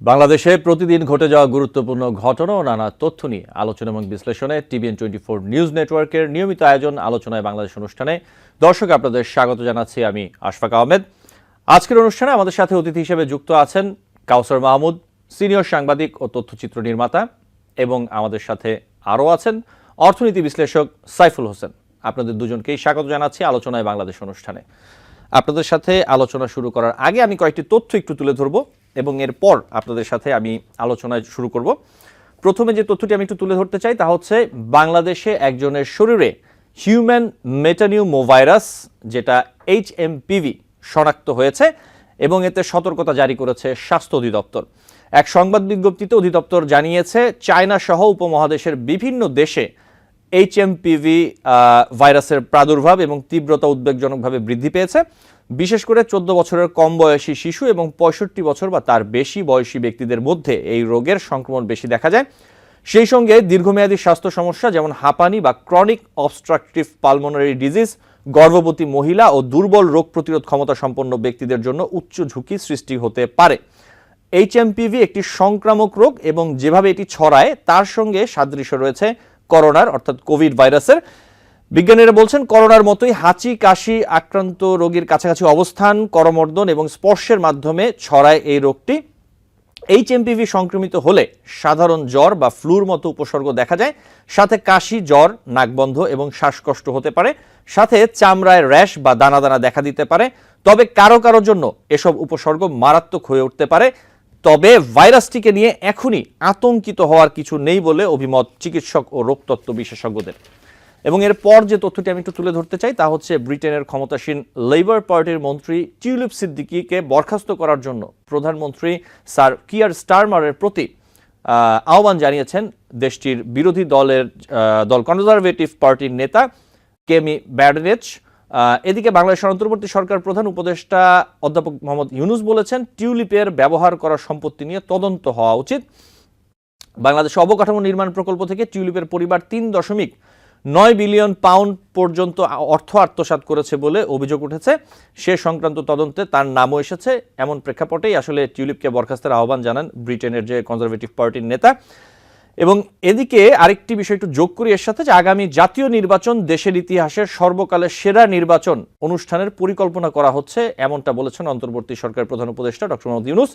বাংলাদেশে প্রতিদিন ঘটে যাওয়া গুরুত্বপূর্ণ ঘটনা ও নানা তথ্য নিয়ে আলোচনা এবং বিশ্লেষণে TVN24 নিউজ নেটওয়ার্কের নিয়মিত আয়োজন আলোচনায় বাংলাদেশ অনুষ্ঠানে দর্শক আপনাদের স্বাগত জানাচ্ছি। আমি আশফাক আহমেদ। আজকের অনুষ্ঠানে আমাদের সাথে অতিথি হিসেবে যুক্ত আছেন কাউসার মাহমুদ, সিনিয়র সাংবাদিক ও তথ্যচিত্র নির্মাতা, এবং আমাদের সাথে আরও আছেন অর্থনীতি বিশ্লেষক সাইফুল হোসেন। আপনাদের দুজনকেই স্বাগত জানাচ্ছি আলোচনায় বাংলাদেশ অনুষ্ঠানে। আপনাদের সাথে আলোচনা শুরু করার আগে আমি কয়েকটি তথ্য একটু তুলে ধরব এবং এরপর আপনাদের সাথে আমি আলোচনায় শুরু করব। প্রথমে যে তথ্যটি আমি একটু তুলে ধরতে চাই তা হচ্ছে বাংলাদেশে একজনের শরীরে হিউম্যান মেটানিউমোভাইরাস যেটা HMPV শনাক্ত হয়েছে এবং এতে সতর্কতা জারি করেছে স্বাস্থ্য অধিদপ্তর। এক সংবাদ বিজ্ঞপ্তিতে অধিদপ্তর জানিয়েছে চায়না সহ উপমহাদেশের বিভিন্ন দেশে HMPV ভাইরাসের প্রাদুর্ভাব এবং তীব্রতা উদ্বেগজনকভাবে বৃদ্ধি পেয়েছে। বিশেষ করে 14 বছরের কম বয়সী শিশু এবং 65 বছর বা তার বেশি বয়সী ব্যক্তিদের মধ্যে এই রোগের সংক্রমণ বেশি দেখা যায়। সেই সঙ্গে দীর্ঘমেয়াদী স্বাস্থ্য সমস্যা যেমন হাঁপানি বা ক্রনিক অবস্ট্রাকটিভ পালমোনারি ডিজিজ, গর্ভবতী মহিলা ও দুর্বল রোগ প্রতিরোধ ক্ষমতা সম্পন্ন ব্যক্তিদের জন্য উচ্চ ঝুঁকি সৃষ্টি হতে পারে। HMPV একটি সংক্রামক রোগ এবং যেভাবে এটি ছড়ায় তার সঙ্গে সাদৃশ্য রয়েছে করোনার অর্থাৎ কোভিড ভাইরাসের। বিজ্ঞানীরা বলছেন করোনার মতোই হাঁচি কাশি আক্রান্ত রোগীর কাছাকাছি অবস্থান, করমর্দন এবং স্পর্শের মাধ্যমে ছড়ায় এই রোগটি। HMPV সংক্রমিত হলে সাধারণ জ্বর বা ফ্লুর মতো উপসর্গ দেখা যায়, সাথে কাশি, জ্বর, নাকবন্ধ এবং শ্বাসকষ্ট হতে পারে, সাথে চামড়ায় র্যাশ বা দানা দানা দেখা দিতে পারে। তবে কারো কারোর জন্য এসব উপসর্গ মারাত্মক হয়ে উঠতে পারে। তবে ভাইরাসটিকে নিয়ে এখনই আতঙ্কিত হওয়ার কিছু নেই বলে অভিমত চিকিৎসক ও রোগতত্ত্ব বিশেষজ্ঞদের। এবং এরপর যে তথ্যটি আমি একটু তুলে ধরতে চাই তা হচ্ছে ব্রিটেনের ক্ষমতাসীন লেবার পার্টির মন্ত্রী টিউলিপ সিদ্দিকিকে বরখাস্ত করার জন্য প্রধানমন্ত্রী স্যার কিয়ার স্টারমারের প্রতি আহ্বান জানিয়েছেন দেশটির বিরোধী দল কনজারভেটিভ পার্টির নেতা কেমি ব্যাডনেচ। এদিকে বাংলাদেশের অন্তর্বর্তী সরকার প্রধান উপদেষ্টা অধ্যাপক মোহাম্মদ ইউনুস বলেছেন টিউলিপের ব্যবহার করা সম্পত্তি নিয়ে তদন্ত হওয়া উচিত। বাংলাদেশ অবকাঠামো নির্মাণ প্রকল্প থেকে টিউলিপের পরিবার 3.9 বিলিয়ন পাউন্ড পর্যন্ত অর্থ আত্মসাৎ করেছে বলে অভিযোগ উঠেছে। সে সংক্রান্ত তদন্তে তার নামও এসেছে। এমন প্রেক্ষাপটেই আসলে টিউলিপকে বরখাস্তের আহ্বান জানান ব্রিটেনের যে কনজারভেটিভ পার্টির নেতা। এবং এদিকে আরেকটি বিষয় একটু যোগ করি এর সাথে, যে আগামী জাতীয় নির্বাচন দেশের ইতিহাসের সর্বকালের সেরা নির্বাচন অনুষ্ঠানের পরিকল্পনা করা হচ্ছে, এমনটা বলেছেন অন্তর্বর্তী সরকারের প্রধান উপদেষ্টা ডক্টর মোহাম্মদ ইউনুস।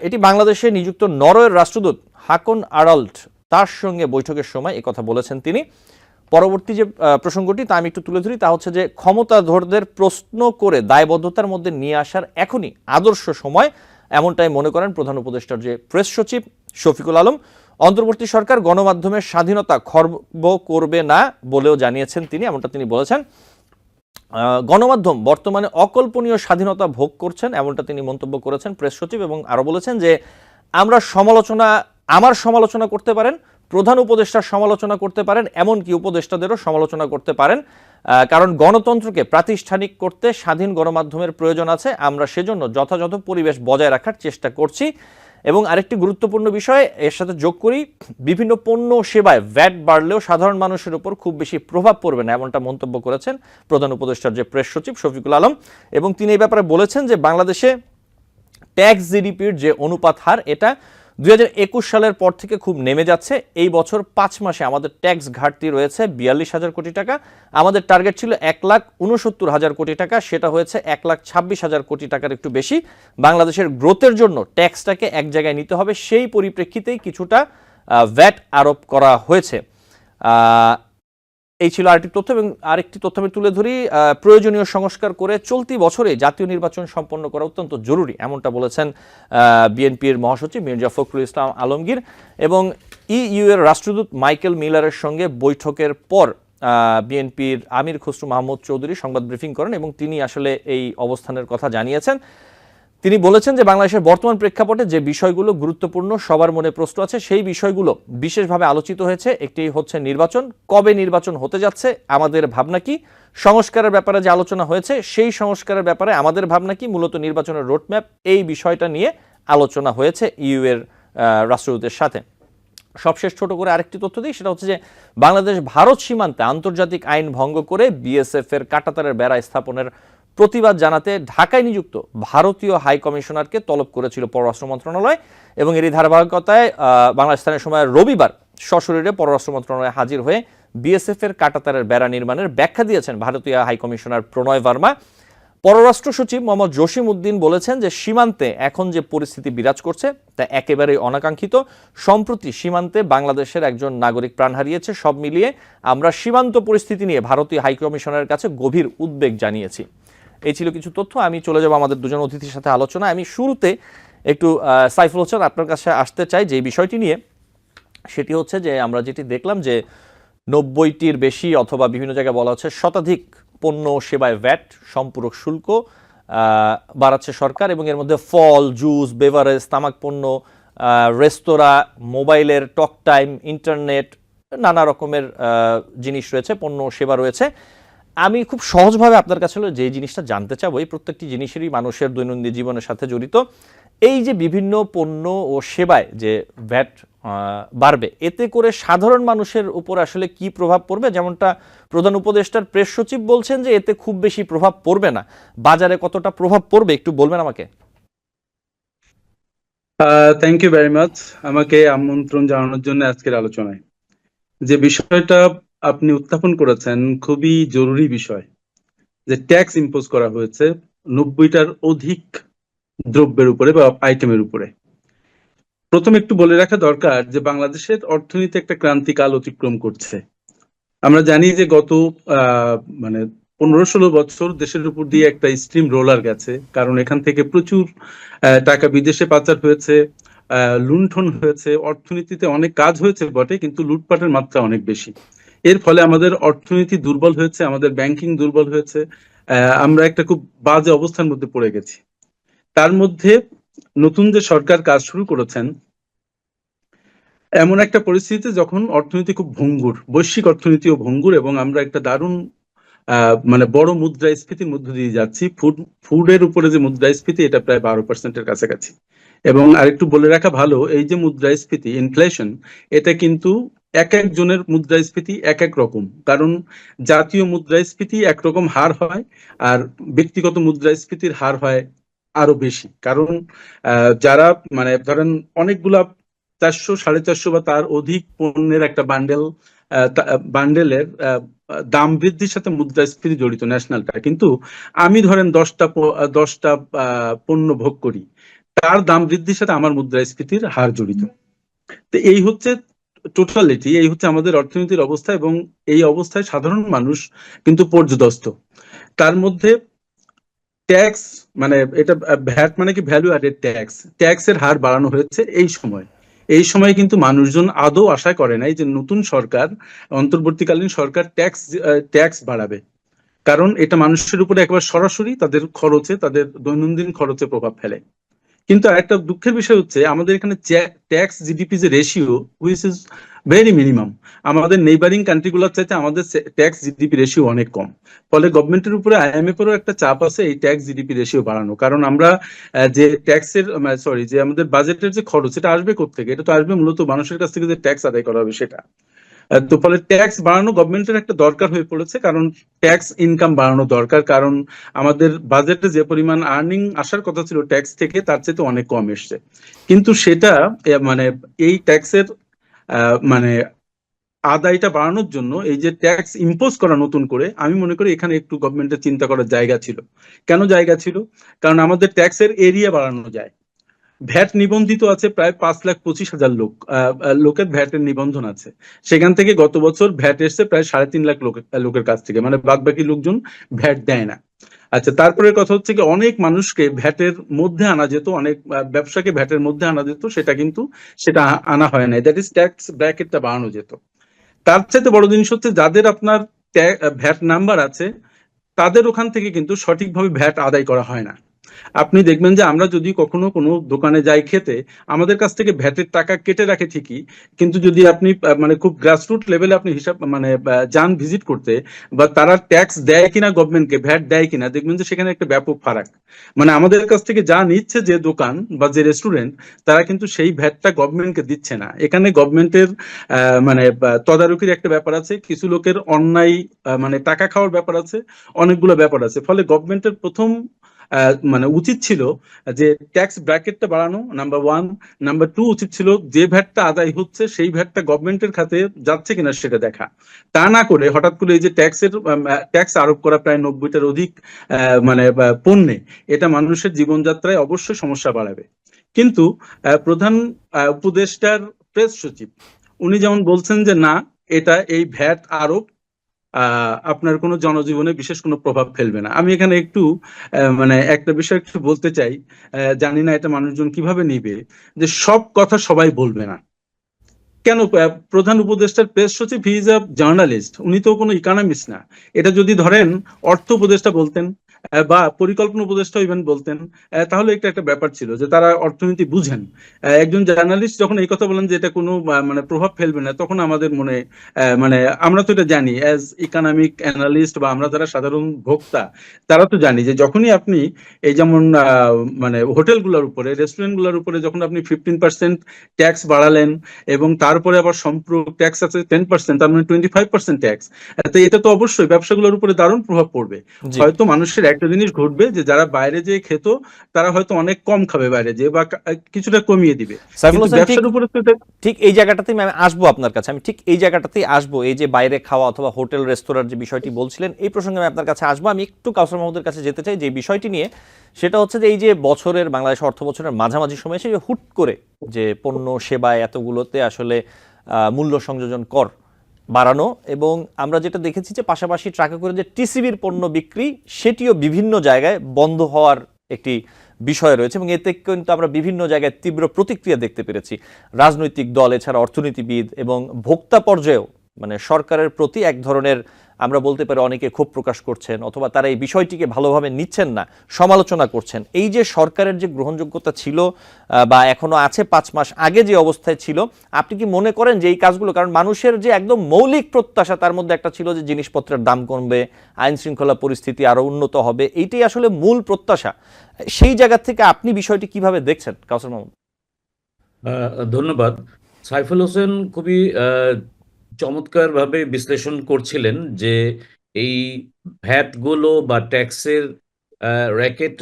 এটি বাংলাদেশে নিযুক্ত নরওয়ের রাষ্ট্রদূত হাকন আরাল্ট তার সঙ্গে বৈঠকের সময় একথা বলেছেন তিনি। পরবর্তী যে প্রসঙ্গটি তা আমি একটু তুলে ধরি তা হচ্ছে যে ক্ষমতাধরদের প্রশ্ন করে দায়বদ্ধতার মধ্যে নিয়ে আসার এখনই আদর্শ সময়, এমনটাই মনে করেন প্রধান উপদেষ্টার যে প্রেস সচিব শফিকুল আলম। অন্তর্বর্তী সরকার গণমাধ্যমের স্বাধীনতা খর্ব করবে না বলেও জানিয়েছেন তিনি, এমনটা তিনি বলেছেন। গণমাধ্যম বর্তমানে অকল্পনীয় স্বাধীনতা ভোগ করছেন, এমনটা তিনি মন্তব্য করেছেন প্রেস সচিব, এবং আরও বলেছেন যে আমার সমালোচনা করতে পারেন, প্রধান উপদেষ্টার সমালোচনা করতে পারেন, এমনকি উপদেষ্টাদেরও সমালোচনা করতে পারেন, কারণ গণতন্ত্রকে প্রাতিষ্ঠানিক করতে স্বাধীন গণমাধ্যমের প্রয়োজন আছে। আমরা সেজন্য যথাযথ পরিবেশ বজায় রাখার চেষ্টা করছি। এবং আরেকটি গুরুত্বপূর্ণ বিষয় এর সাথে যোগ করি, বিভিন্ন পণ্য সেবায় ভ্যাট বাড়লেও সাধারণ মানুষের উপর খুব বেশি প্রভাব পড়বে না, এমনটা মন্তব্য করেছেন প্রধান উপদেষ্টার যে প্রেস সচিব শফিকুল আলম। এবং তিনি এই ব্যাপারে বলেছেন যে বাংলাদেশে ট্যাক্স জিডিপির যে অনুপাত হার এটা 2021 সালের পর থেকে খুব নেমে যাচ্ছে। এই বছর 5 মাসে আমাদের ট্যাক্স ঘাটতি রয়েছে 42,000 কোটি টাকা। আমাদের টার্গেট ছিল 1,69,000 কোটি টাকা, সেটা হয়েছে 1,26,000 কোটি টাকার একটু বেশি। বাংলাদেশের গ্রোথের জন্য ট্যাক্সটাকে এক জায়গায় নিতে হবে, সেই পরিপ্রেক্ষিতেই কিছুটা ভ্যাট আরোপ করা হয়েছে। এই ছিল আরেকটি তথ্য। এবং আরেকটি তথ্য আমি তুলে ধরি, প্রয়োজনীয় সংস্কার করে চলতি বছরে জাতীয় নির্বাচন সম্পন্ন করা অত্যন্ত জরুরি, এমনটা বলেছেন বিএনপির মহাসচিব মির্জা ফখরুল ইসলাম আলমগীর। এবং EU এর রাষ্ট্রদূত মাইকেল মিলারের সঙ্গে বৈঠকের পর বিএনপির আমির খসরু মাহমুদ চৌধুরী সংবাদ ব্রিফিং করেন এবং তিনি আসলে এই অবস্থানের কথা জানিয়েছেন। তিনি বলেছেন যে বাংলাদেশের বর্তমান প্রেক্ষাপটে যে বিষয়গুলো গুরুত্বপূর্ণ, সবার মনে প্রশ্ন আছে, সেই বিষয়গুলো বিশেষভাবে আলোচিত হয়েছে। একটি হচ্ছে নির্বাচন, কবে নির্বাচন হতে যাচ্ছে, আমাদের ভাবনা কি, সংস্কারের ব্যাপারে যে আলোচনা হয়েছে সেই সংস্কারের ব্যাপারে আমাদের ভাবনা কি, মূলত নির্বাচনের রোডম্যাপ, এই বিষয়টা নিয়ে আলোচনা হয়েছে EU এর রাষ্ট্রদূতের সাথে। সবশেষ ছোট করে আরেকটি তথ্য দিই, সেটা হচ্ছে যে বাংলাদেশ ভারত সীমান্তে আন্তর্জাতিক আইন ভঙ্গ করে BSF এর কাঁটাতারের বেড়া স্থাপনের প্রতিবাদ জানাতে ঢাকায় নিযুক্ত ভারতীয় হাই কমিশনারকে তলব করেছিল পররাষ্ট্র মন্ত্রণালয় এবং এরই ধারাবাহিকতায় বাংলাদেশ স্থানীয় সময় রবিবার সশরীরে পররাষ্ট্র মন্ত্রণালয়ে হাজির হয়ে বিএসএফ এর কাঁটাতারের বেড়া নির্মাণের ব্যাখ্যা দিয়েছেন ভারতীয় হাই কমিশনার প্রণয় ভার্মা। পররাষ্ট্র সচিব মোহাম্মদ জসিম উদ্দিন বলেছেন যে সীমান্তে এখন যে পরিস্থিতি বিরাজ করছে তা একেবারেই অনাকাঙ্ক্ষিত। সম্প্রতি সীমান্তে বাংলাদেশের একজন নাগরিক প্রাণ হারিয়েছে। সব মিলিয়ে আমরা সীমান্ত পরিস্থিতি নিয়ে ভারতীয় হাই কমিশনারের কাছে গভীর উদ্বেগ জানিয়েছি। এই ছিল কিছু তথ্য। আমি চলে যাব আমাদের দুজন অতিথির সাথে আলোচনা। আমি শুরুতে একটু সাইফুল হোসেন আপনার কাছে আসতে চাই যে বিষয়টি নিয়ে, সেটি হচ্ছে যে আমরা যেটি দেখলাম যে 90টির বেশি অথবা বিভিন্ন জায়গায় বলা হচ্ছে শতাধিক পণ্য সেবায় ভ্যাট সম্পূরক শুল্ক বাড়াচ্ছে সরকার এবং এর মধ্যে ফল, জুস, বেভারেজ, তামাক পণ্য, রেস্তোরাঁ, মোবাইলের টক টাইম, ইন্টারনেট, নানা রকমের জিনিস রয়েছে, পণ্য সেবা রয়েছে। আমি খুব সহজভাবে আপনার কাছে যে জিনিসটা জানতে চাবো, এই প্রত্যেকটি জিনিসেরই মানুষের দৈনন্দিন জীবনের সাথে জড়িত। এই যে বিভিন্ন পণ্য ও সেবায় যে ভ্যাট বাড়বে, এতে করে সাধারণ মানুষের উপর আসলে কি প্রভাব পড়বে? যেমনটা প্রধান উপদেষ্টার প্রেস সচিব বলছেন যে এতে খুব বেশি প্রভাব পড়বে না, বাজারে কতটা প্রভাব পড়বে একটু বলবেন আমাকে? থ্যাংক ইউ ভেরি মাচ আমাকে আমন্ত্রণ জানানোর জন্য আজকের আলোচনায়। যে বিষয়টা আপনি উত্থাপন করেছেন খুবই জরুরি বিষয়, যে ট্যাক্স ইম্পোজ করা হয়েছে 90টার অধিক দ্রব্যের উপরে বা আইটেমের উপরে। প্রথম একটু বলে রাখা দরকার যে বাংলাদেশের অর্থনীতি একটা ক্রান্তিকাল অতিক্রম করছে। আমরা জানি যে গত 15-16 বছর দেশের উপর দিয়ে একটা স্ট্রিম রোলার গেছে, কারণ এখান থেকে প্রচুর টাকা বিদেশে পাচার হয়েছে, লুণ্ঠন হয়েছে, অর্থনীতিতে অনেক কাজ হয়েছে বটে, কিন্তু লুটপাটের মাত্রা অনেক বেশি। এর ফলে আমাদের অর্থনীতি দুর্বল হয়েছে, আমাদের ব্যাংকিং দুর্বল হয়েছে, আমরা একটা খুব বাজে অবস্থার মধ্যে পড়ে গেছি। তার মধ্যে নতুন যে সরকার কাজ শুরু করেছেন, এমন একটা পরিস্থিতিতে যখন অর্থনীতি খুব ভঙ্গুর, বৈশ্বিক অর্থনীতিও ভঙ্গুর এবং আমরা একটা দারুণ বড় মুদ্রাস্ফীতির মধ্য দিয়ে যাচ্ছি। ফুডের উপরে যে মুদ্রাস্ফীতি, এটা প্রায় 12%-এর কাছাকাছি। এবং আরেকটু বলে রাখা ভালো, এই যে মুদ্রাস্ফীতি, ইনফ্লেশন, এটা কিন্তু এক একজনের মুদ্রাস্ফীতি এক এক রকম। কারণ জাতীয় মুদ্রাস্ফীতি একরকম হার হয়, আর ব্যক্তিগত মুদ্রাস্ফীতির হার হয় আরো বেশি। কারণ যারা ধরেন অনেকগুলা 400, 450 বা তার অধিক পণ্যের একটা বান্ডেলের দাম বৃদ্ধির সাথে মুদ্রাস্ফীতি জড়িত, ন্যাশনালটা। কিন্তু আমি ধরেন 10টা পণ্য ভোগ করি, তার দাম বৃদ্ধির সাথে আমার মুদ্রাস্ফীতির হার জড়িত। তো এই হচ্ছে টোটালিটি, এই হচ্ছে আমাদের অর্থনীতির অবস্থা, এবং এই অবস্থায় সাধারণ মানুষ কিন্তু পর্যদস্ত। তার মধ্যে ট্যাক্স এটা ভ্যাট কি ভ্যালু অ্যাডেড ট্যাক্স, ট্যাক্সের হার বাড়ানো হয়েছে এই সময় কিন্তু মানুষজন আদৌ আশা করে নাই যে নতুন সরকার, অন্তর্বর্তীকালীন সরকার ট্যাক্স বাড়াবে। কারণ এটা মানুষের উপরে একবার সরাসরি তাদের খরচে, তাদের দৈনন্দিন খরচে প্রভাব ফেলে। কিন্তু আরেকটা দুঃখের বিষয় হচ্ছে, আমাদের এখানে ট্যাক্স জিডিপি যে ratio, which is very minimum, আমাদের নেইবারিং কান্ট্রিগুলোর চাইতে আমাদের ট্যাক্স জিডিপি রেশিও অনেক কম। ফলে গভর্নমেন্টের উপরে আইএমএফ এরও একটা চাপ আছে এই ট্যাক্স জিডিপি রেশিও বাড়ানো। কারণ আমরা যে ট্যাক্সের যে আমাদের বাজেটের যে খরচ, সেটা আসবে কোত্থেকে? এটা তো আসবে মূলত মানুষের কাছ থেকে যে ট্যাক্স আদায় করা হবে সেটা। তো ফলে ট্যাক্স বাড়ানো গভর্নমেন্টের একটা দরকার হয়ে পড়েছে, কারণ ট্যাক্স ইনকাম বাড়ানো দরকার। কারণ আমাদের বাজেটে যে পরিমাণ আর্নিং আসার কথা ছিল ট্যাক্স থেকে, তার চেয়ে অনেক কম এসছে। কিন্তু সেটা এই ট্যাক্সের আদায়টা বাড়ানোর জন্য এই যে ট্যাক্স ইম্পোজ করা নতুন করে, আমি মনে করি এখানে একটু গভর্নমেন্টের চিন্তা করার জায়গা ছিল। কেন জায়গা ছিল? কারণ আমাদের ট্যাক্সের এরিয়া বাড়ানো যায়। ভ্যাট নিবন্ধিত আছে প্রায় 5,25,000 লোকের ভ্যাটের নিবন্ধন আছে। সেখান থেকে গত বছর ভ্যাট এসছে প্রায় 3.5 লাখ লোকের কাছ থেকে, বাদ বাকি লোকজন ভ্যাট দেয় না। আচ্ছা, তারপরে কথা হচ্ছে কি, অনেক মানুষকে ভ্যাটের মধ্যে আনা যেত, অনেক ব্যবসাকে ভ্যাটের মধ্যে আনা যেত, সেটা আনা হয় না। দ্যাট ইজ ট্যাক্স ব্র্যাকেটটা বাড়ানো যেত। তার চাইতে বড় জিনিস হচ্ছে, যাদের আপনার ভ্যাট নাম্বার আছে, তাদের ওখান থেকে কিন্তু সঠিকভাবে ভ্যাট আদায় করা হয় না। আপনি দেখবেন যে আমরা যদি কখনো কোনো দোকানে যাই খেতে, আমাদের কাছ থেকে ভ্যাটের টাকা কেটে রাখে ঠিকই, কিন্তু যদি আপনি মানে খুব গ্রাসরুট লেভেলে আপনি হিসাব মানে যান ভিজিট করতে, বা তারা ট্যাক্স দেয় কিনা গভর্নমেন্টকে, ভ্যাট দেয় কিনা, দেখবেন যে সেখানে একটা ব্যাপক ফারাক। মানে আমাদের কাছ থেকে যা নিচ্ছে যে দোকান বা যে রেস্টুরেন্ট, তারা কিন্তু সেই ভ্যাটটা গভর্নমেন্টকে দিচ্ছে না। এখানে গভর্নমেন্টের মানে তদারকির একটা ব্যাপার আছে, কিছু লোকের অন্যায় মানে টাকা খাওয়ার ব্যাপার আছে, অনেকগুলো ব্যাপার আছে। ফলে গভর্নমেন্টের প্রথম মানে উচিত ছিল যে ট্যাক্স ব্র্যাকেটটা বাড়ানো, নাম্বার ওয়ান। নাম্বার টু, উচিত ছিল যে ভ্যাটটা আদায় হচ্ছে সেই ভ্যাটটা গভর্নমেন্টের খাতে যাচ্ছে কিনা সেটা দেখা। তা না করে হঠাৎ করে এই যে ট্যাক্স আরোপ করা প্রায় 90টার অধিক মানে পণ্যে, এটা মানুষের জীবনযাত্রায় অবশ্যই সমস্যা বাড়াবে। কিন্তু প্রধান উপদেষ্টার প্রেস সচিব উনি যেমন বলছেন যে না, এটা এই ভ্যাট আরোপ আপনার কোনো জনজীবনে বিশেষ কোনো প্রভাব ফেলবে না। আমি এখানে একটু মানে একটা বিষয় একটু বলতে চাই, জানি না এটা মানুষজন কিভাবে নিবে, যে সব কথা সবাই বলবে না। কেন? প্রধান উপদেষ্টার প্রেস সচিব, হি ইজ আ জার্নালিস্ট, উনি তো কোনো ইকোনমিস্ট না। এটা যদি ধরেন অর্থ উপদেষ্টা বলতেন, বা পরিকল্পনা উপদেষ্টা ইভেন বলতেন, তাহলে একটা একটা ব্যাপার ছিল যে তারা অর্থনীতি বুঝেন। একজন জার্নালিস্ট যখন এই কথা বলেন যে এটা কোনো মানে প্রভাব ফেলবে না, তখন আমাদের মনে মানে আমরা তো এটা জানি অ্যাজ ইকোনমিক অ্যানালিস্ট, বা আমরা যারা সাধারণ ভোক্তা, তারা তো জানি যে যখনই আপনি এই যেমন মানে হোটেলগুলোর উপরে, রেস্টুরেন্টগুলোর উপরে যখন আপনি 15% ট্যাক্স বাড়ালেন, এবং তারপরে আবার সম্পূরক ট্যাক্স আছে 10%, তার মানে 25% ট্যাক্স, তো এটা তো অবশ্যই ব্যবসাগুলোর উপরে দারুণ প্রভাব পড়বে। জি। হয়তো মানুষের একটা জিনিস ঘটবে, যে যারা বাইরে যেয়ে খেত, তারা হয়তো অনেক কম খাবে বাইরে যেয়ে, বা কিছুটা কমিয়ে দিবে। সাইফুল কিন্তু হোসেন, ঠিক ব্যবসার উপরে তো এটা ঠিক এই জায়গাটাতেই আমি আসবো আপনার কাছে, আমি ঠিক এই জায়গাটাতেই আসবো, এই যে বাইরে খাওয়া অথবা হোটেল রেস্তোরাঁর যে বিষয়টি বলছিলেন, এই প্রসঙ্গে আমি আপনার কাছে আসবো। আমি একটু কাউসার মাহমুদের কাছে যেতে চাই যে বিষয়টি নিয়ে, সেটা হচ্ছে যে এই যে বছরের, বাংলাদেশ অর্থ বছরের মাঝামাঝি সময় এসে যে হুট করে যে পণ্য সেবা এতগুলোতে আসলে মূল্য সংযোজন কর বাড়ানো, এবং আমরা যেটা দেখেছি যে পাশাপাশি ট্রাকে করে যে টিসিবির পণ্য বিক্রি, সেটিও বিভিন্ন জায়গায় বন্ধ হওয়ার একটি বিষয় রয়েছে, এবং এতে কিন্তু আমরা বিভিন্ন জায়গায় তীব্র প্রতিক্রিয়া দেখতে পেরেছি। রাজনৈতিক দল, এছাড়া অর্থনীতিবিদ এবং ভোক্তা পর্যায়েও মানে সরকারের প্রতি এক ধরনের, আমরা বলতে পারি অনেকে ক্ষোভ প্রকাশ করছেন, অথবা তারা এই বিষয়টিকে ভালোভাবে নিচ্ছেন না, সমালোচনা করছেন। এই যে সরকারের যে গ্রহণযোগ্যতা ছিল বা এখনো আছে 5 মাস আগে যে অবস্থায় ছিল, আপনি কি মনে করেন যে এই কাজগুলো, কারণ মানুষের যে একদম মৌলিক প্রত্যাশা তার মধ্যে একটা ছিল যে জিনিসপত্রের দাম কমবে, আইন শৃঙ্খলা পরিস্থিতি আরো উন্নত হবে, এইটাই আসলে মূল প্রত্যাশা, সেই জায়গা থেকে আপনি বিষয়টি কিভাবে দেখছেন কাউসার মাহমুদ? ধন্যবাদ। সাইফুল হোসেন খুবই চমৎকারভাবে বিশ্লেষণ করছিলেন যে এই ভ্যাটগুলো বা ট্যাক্সের র্যাকেট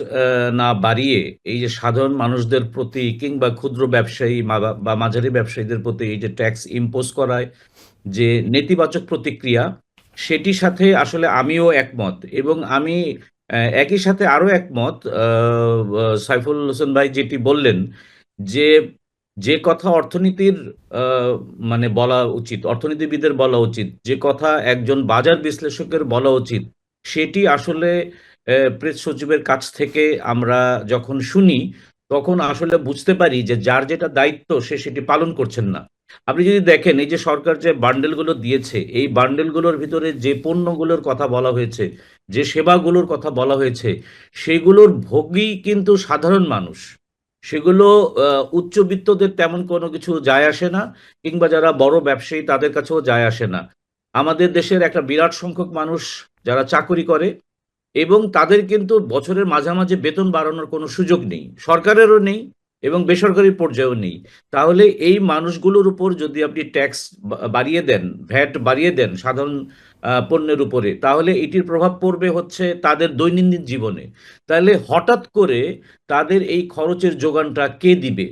না বাড়িয়ে এই যে সাধারণ মানুষদের প্রতি কিংবা ক্ষুদ্র ব্যবসায়ী বা মাঝারি ব্যবসায়ীদের প্রতি এই যে ট্যাক্স ইম্পোজ করায় যে নেতিবাচক প্রতিক্রিয়া, সেটির সাথে আসলে আমিও একমত। এবং আমি একই সাথে আরো একমত সাইফুল হোসেন ভাই যেটি বললেন, যে যে কথা অর্থনীতির মানে বলা উচিত, অর্থনীতিবিদের বলা উচিত, যে কথা একজন বাজার বিশ্লেষকের বলা উচিত, সেটি আসলে প্রেস সচিবের কাছ থেকে আমরা যখন শুনি, তখন আসলে বুঝতে পারি যে যার যেটা দায়িত্ব সে সেটি পালন করছেন না। আপনি যদি দেখেন এই যে সরকার যে বান্ডেলগুলো দিয়েছে, এই বান্ডেলগুলোর ভিতরে যে পণ্যগুলোর কথা বলা হয়েছে, যে সেবাগুলোর কথা বলা হয়েছে, সেগুলোর ভোগী কিন্তু সাধারণ মানুষ। সেগুলো উচ্চবিত্তদের তেমন কোনো কিছু যায় আসে না, কিংবা যারা বড় ব্যবসায়ী তাদের কাছেও যায় আসে না। আমাদের দেশের একটা বিরাট সংখ্যক মানুষ যারা চাকরি করে, এবং তাদের কিন্তু বছরের মাঝামাঝি বেতন বাড়ানোর কোনো সুযোগ নেই, সরকারেরও নেই এবং বেসরকারি পর্যায়েও নেই। তাহলে এই মানুষগুলোর উপর যদি আপনি ট্যাক্স বাড়িয়ে দেন, ভ্যাট বাড়িয়ে দেন সাধারণ পণ্যের উপরে, তাহলে এটির প্রভাব পড়বে হচ্ছে তাদের দৈনন্দিন জীবনে। তাহলে হঠাৎ করে তাদের এই খরচের যোগানটা কে দিবে?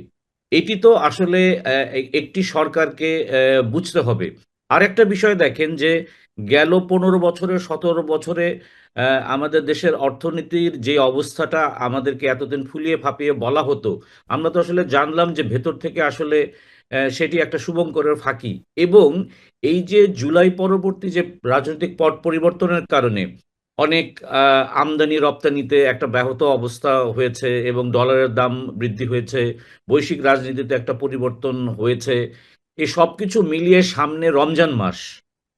এটি তো আসলে একটি সরকারকে বুঝতে হবে। আরেকটা বিষয় দেখেন যে গেল 15 বছরে, 17 বছরে আমাদের দেশের অর্থনীতির যে অবস্থাটা আমাদেরকে এতদিন ফুলিয়ে ফাঁপিয়ে বলা হতো, আমরা তো আসলে জানলাম যে ভেতর থেকে আসলে সেটি একটা শুভঙ্করের ফাঁকি। এবং এই যে জুলাই পরবর্তী যে রাজনৈতিক পট পরিবর্তনের কারণে অনেক আমদানি রপ্তানিতে একটা ব্যাহত অবস্থা হয়েছে, এবং ডলারের দাম বৃদ্ধি হয়েছে, বৈশ্বিক রাজনীতিতে একটা পরিবর্তন হয়েছে, এই সব কিছু মিলিয়ে সামনে রমজান মাস,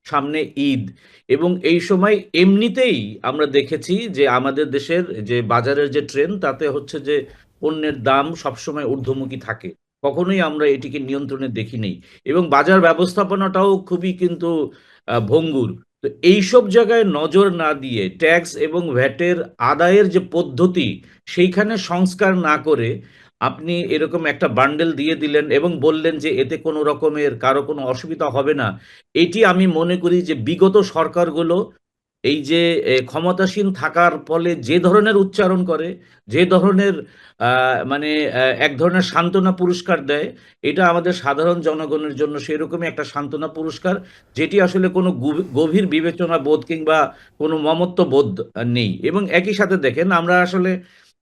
সামনে ঈদ, এবং এই সময় এমনিতেই আমরা দেখেছি যে আমাদের দেশের যে বাজারের যে ট্রেন্ড, তাতে হচ্ছে যে পণ্যের দাম সবসময় ঊর্ধ্বমুখী থাকে। কখনোই আমরা এটিকে নিয়ন্ত্রণে দেখি নেই, এবং বাজার ব্যবস্থাপনাটাও খুবই কিন্তু ভঙ্গুর। তো এইসব জায়গায় নজর না দিয়ে ট্যাক্স এবং ভ্যাটের আদায়ের যে পদ্ধতি, সেইখানে সংস্কার না করে আপনি এরকম একটা বান্ডেল দিয়ে দিলেন এবং বললেন যে এতে কোনো রকমের কারো কোনো অসুবিধা হবে না। এটি আমি মনে করি যে বিগত সরকারগুলো এই যে ক্ষমতাসীন থাকার ফলে যে ধরনের উচ্চারণ করে, যে ধরনের মানে এক ধরনের সান্ত্বনা পুরস্কার দেয়, এটা আমাদের সাধারণ জনগণের জন্য সেরকমই একটা সান্ত্বনা পুরস্কার, যেটি আসলে কোনো গভীর বিবেচনা বোধ কিংবা কোনো মমত্ব বোধ নেই। এবং একই সাথে দেখেন,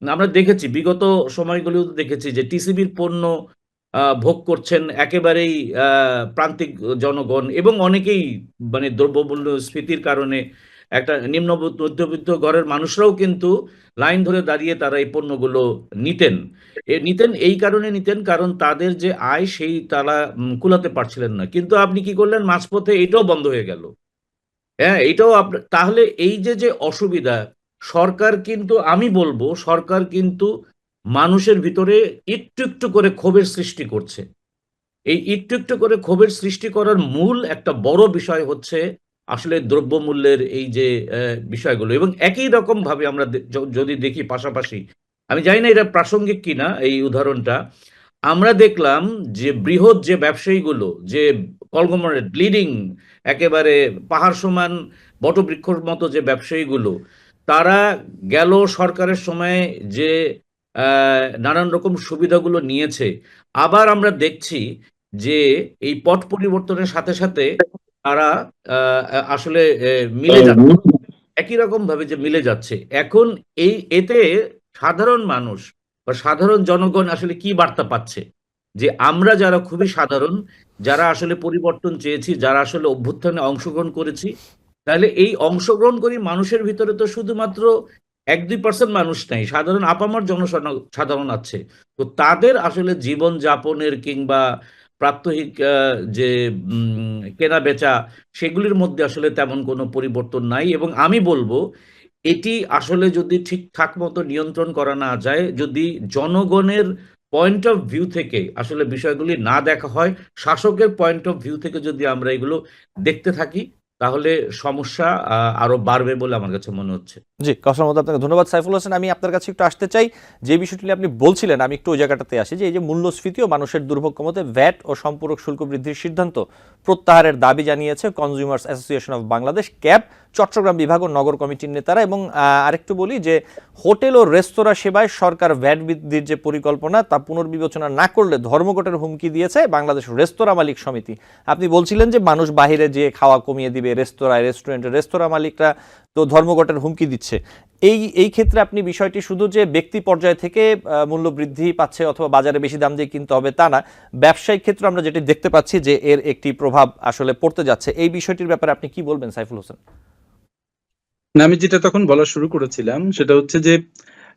আমরা দেখেছি বিগত সময়গুলোতে দেখেছি যে টিসিবির পণ্য ভোগ করছেন একেবারেই প্রান্তিক জনগণ, এবং অনেকেই মানে দ্রব্যমূল্য স্ফীতির কারণে একটা নিম্ন মধ্যবিত্ত ঘরের মানুষরাও কিন্তু লাইন ধরে দাঁড়িয়ে তারা এই পণ্যগুলো নিতেন। নিতেন এই কারণে নিতেন, কারণ তাদের যে আয় সেই তারা কুলাতে পারছিলেন না। কিন্তু আপনি কি করলেন, মাঝপথে এটাও বন্ধ হয়ে গেল। হ্যাঁ, এটাও তাহলে এই যে যে অসুবিধা, সরকার কিন্তু, আমি বলবো সরকার কিন্তু মানুষের ভিতরে একটু একটু করে ক্ষোভের সৃষ্টি করছে। এই একটু একটু করে ক্ষোভের সৃষ্টি করার মূল একটা বড় বিষয় হচ্ছে আসলে দ্রব্যমূল্যের এই যে বিষয়গুলো। এবং একই রকম ভাবে আমরা যদি দেখি পাশাপাশি, আমি জানি না এটা প্রাসঙ্গিক কিনা এই উদাহরণটা, আমরা দেখলাম যে বৃহৎ যে ব্যবসায়ীগুলো, যে কলগমরেট ব্লিডিং একেবারে পাহাড় সমান বটবৃক্ষর মতো যে ব্যবসায়ীগুলো, তারা গেল সরকারের সময় যে নানান রকম সুবিধাগুলো নিয়েছে, আবার আমরা দেখছি যে এই পট পরিবর্তনের সাথে সাথে তারা আসলে মিলে যাচ্ছে, একই রকম ভাবে যে মিলে যাচ্ছে। এখন এতে সাধারণ মানুষ বা সাধারণ জনগণ আসলে কি বার্তা পাচ্ছে, যে আমরা যারা খুবই সাধারণ, যারা আসলে পরিবর্তন চেয়েছি, যারা আসলে অভ্যুত্থানে অংশগ্রহণ করেছি, তাহলে এই অংশগ্রহণকারী মানুষের ভিতরে তো শুধুমাত্র 1-2% মানুষ নাই, সাধারণ আপামর জনসাধারণ আছে। তো তাদের আসলে জীবন যাপনের কিংবা প্রাত্যহিক যে কেনা বেচা, সেগুলির মধ্যে আসলে তেমন কোনো পরিবর্তন নাই। এবং আমি বলবো এটি আসলে যদি ঠিকঠাক মতো নিয়ন্ত্রণ করা না যায়, যদি জনগণের পয়েন্ট অফ ভিউ থেকে আসলে বিষয়গুলি না দেখা হয়, শাসকের পয়েন্ট অফ ভিউ থেকে যদি আমরা এগুলো দেখতে থাকি, তাহলে সমস্যা আরো বাড়বে বলে আমার কাছে মনে হচ্ছে। জি, কথা মতো আপনাকে ধন্যবাদ সাইফুল হোসেন। আমি আপনার কাছে একটু আসতে চাই, যে বিষয়টি নিয়ে আপনি বলছিলেন, আমি একটু ওই জায়গাটাতে আসি, যে এই যে মূল্যস্ফীতি ও মানুষের দুর্ভোগ কমাতে ভ্যাট ও সম্পূরক শুল্ক বৃদ্ধির সিদ্ধান্ত প্রত্যাহারের দাবি জানিয়েছে consumers association of Bangladesh, CAB, চট্টগ্রাম বিভাগ ও নগর কমিটির নেতারা। এবং আরেকটু বলি যে হোটেল ও রেস্তোরাঁ সেবায় সরকার ভ্যাট বৃদ্ধির যে পরিকল্পনা তা পুনর্বিবেচনা না করলে ধর্মঘটের হুমকি দিয়েছে বাংলাদেশ রেস্তোরাঁ মালিক সমিতি। আপনি বলছিলেন যে মানুষ বাহিরে যেয়ে খাওয়া কমিয়ে দিবে, রেস্টুরেন্টের রেস্তোরাঁ মালিকরা তো ধর্মঘটের হুমকি দিচ্ছে। এই ক্ষেত্রে আপনি বিষয়টি শুধু যে ব্যক্তি পর্যায় থেকে মূল্য বৃদ্ধি পাচ্ছে অথবা বাজারে বেশি দাম দিয়ে কিনতে হবে তা না, ব্যবসায়িক ক্ষেত্রে আমরা যেটি দেখতে পাচ্ছি যে এর একটি প্রভাব আসলে পড়তে যাচ্ছে। এই বিষয়টির ব্যাপারে আপনি কি বলবেন সাইফুল হোসেন? না, আমি যেটা তখন বলা শুরু করেছিলাম সেটা হচ্ছে যে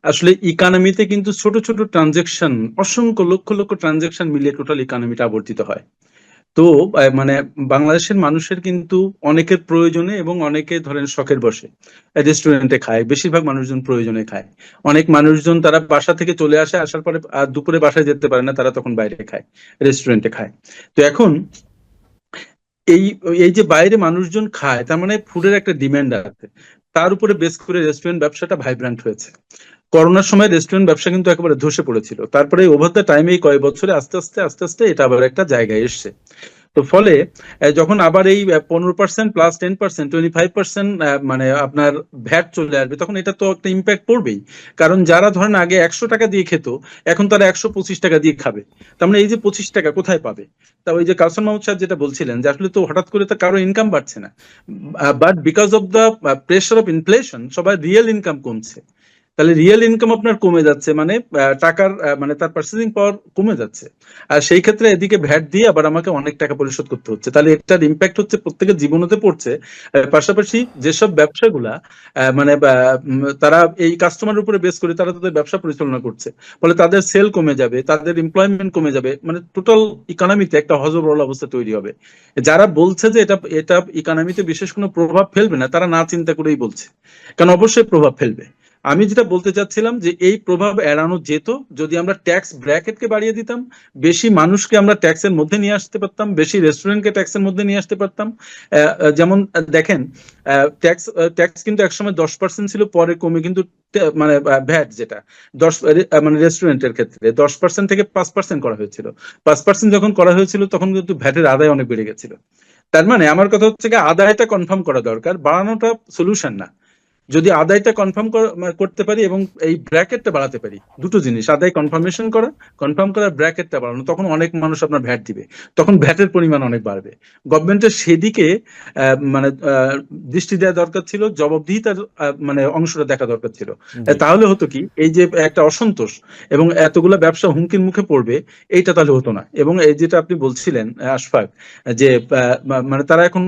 আসলে ইকোনমিতে কিন্তু ছোট ছোট ট্রানজেকশন, অসংখ্য লক্ষ লক্ষ ট্রানজেকশন মিলিয়ে টোটাল ইকোনমিটা আবর্তিত হয়। তো মানে বাংলাদেশের মানুষের কিন্তু অনেকের প্রয়োজনে এবং অনেকে ধরেন শখের বসে রেস্টুরেন্টে খায়, বেশিরভাগ মানুষজন প্রয়োজনে খায়। অনেক মানুষজন তারা বাসা থেকে চলে আসে, আসার পরে আর দুপুরে বাসায় যেতে পারে না, তারা তখন বাইরে খায়, রেস্টুরেন্টে খায়। তো এখন এই এই যে বাইরে মানুষজন খায়, তার মানে ফুডের একটা ডিমান্ড আছে, তার উপরে বেস করে রেস্টুরেন্ট ব্যবসাটা ভাইব্রান্ট হয়েছে। করোনার সময় রেস্টুরেন্ট ব্যবসা কিন্তু একেবারে ধসে পড়েছিল, তারপরে ওভার দ্য টাইমে এই কয়েক বছরে আস্তে আস্তে আস্তে আস্তে এটা আবার একটা জায়গায় এসছে। তো ফলে যখন আবার এই 15% প্লাস 10%, 25% মানে আপনার ভ্যাট চলে আসবে, তখন এটা তো একটা ইম্প্যাক্ট পড়বেই। কারণ যারা ধরেন আগে 100 টাকা দিয়ে খেত, এখন তারা 125 টাকা দিয়ে খাবে। তার মানে এই যে 25 টাকা কোথায় পাবে? তা ওই যে কাউসার মাহমুদ সাহেব যেটা বলছিলেন যে আসলে তো হঠাৎ করে তো কারো ইনকাম বাড়ছে না, but because of the pressure of inflation সবার রিয়েল ইনকাম কমছে। তাহলে রিয়েল ইনকাম আপনার কমে যাচ্ছে, মানে টাকার মানে তার পার্চেসিং পাওয়ার কমে যাচ্ছে। আর সেই ক্ষেত্রে এদিকে ভ্যাট দিয়ে আবার আমাকে অনেক টাকা পরিশোধ করতে হচ্ছে, তাহলে এটার ইম্প্যাক্ট হচ্ছে প্রত্যেকের জীবনতে পড়ছে। পাশাপাশি যেসব ব্যবসাগুলা মানে তারা এই কাস্টমারের উপরে বেস করে তারা তাদের ব্যবসা পরিচালনা করছে, ফলে তাদের সেল কমে যাবে, তাদের এমপ্লয়মেন্ট কমে যাবে, মানে টোটাল ইকোনমিতে একটা হযবরল অবস্থা তৈরি হবে। যারা বলছে যে এটা এটা ইকোনমিতে বিশেষ কোনো প্রভাব ফেলবে না, তারা না চিন্তা করেই বলছে, কারণ অবশ্যই প্রভাব ফেলবে। আমি যেটা বলতে চাচ্ছিলাম যে এই প্রভাব এড়ানো যেত যদি আমরা ট্যাক্স ব্র্যাকেটকে বাড়িয়ে দিতাম, বেশি মানুষকে আমরা ট্যাক্সের মধ্যে নিয়ে আসতে পারতাম, বেশি রেস্টুরেন্টকে ট্যাক্সের মধ্যে নিয়ে আসতে পারতাম। যেমন দেখেন, ট্যাক্স ট্যাক্স কিন্তু একসময় 10% ছিল, পরে কমে কিন্তু মানে ভ্যাট যেটা 10 মানে রেস্টুরেন্টের ক্ষেত্রে 10% থেকে 5% করা হয়েছিল। 5% যখন করা হয়েছিল তখন কিন্তু ভ্যাটের আদায় অনেক বেড়ে গেছিল। তার মানে আমার কথা হচ্ছে কি, আদায়টা কনফার্ম করা দরকার, বাড়ানোটা সলিউশন না। যদি আদায়টা কনফার্ম করতে পারি এবং এই ব্র্যাকেটটা বাড়াতে পারি, দুটো জিনিস, আদায় কনফার্মেশন করা, কনফার্ম করা, ব্র্যাকেটটা বাড়ানো, তখন অনেক মানুষ আপনার ভ্যাট দিবে, তখন ভ্যাটের পরিমাণ অনেক বাড়বে। গভর্নমেন্টের সেদিকে মানে দৃষ্টি দেওয়া দরকার ছিল, জবাবদিহিতার মানে অংশটা দেখা দরকার ছিল। জি তাহলে হতো কি, এই যে একটা অসন্তোষ এবং এতগুলা ব্যবসা হুমকির মুখে পড়বে, এইটা তাহলে হতো না। এবং এই যেটা আপনি বলছিলেন আশফাক, যে মানে তারা এখন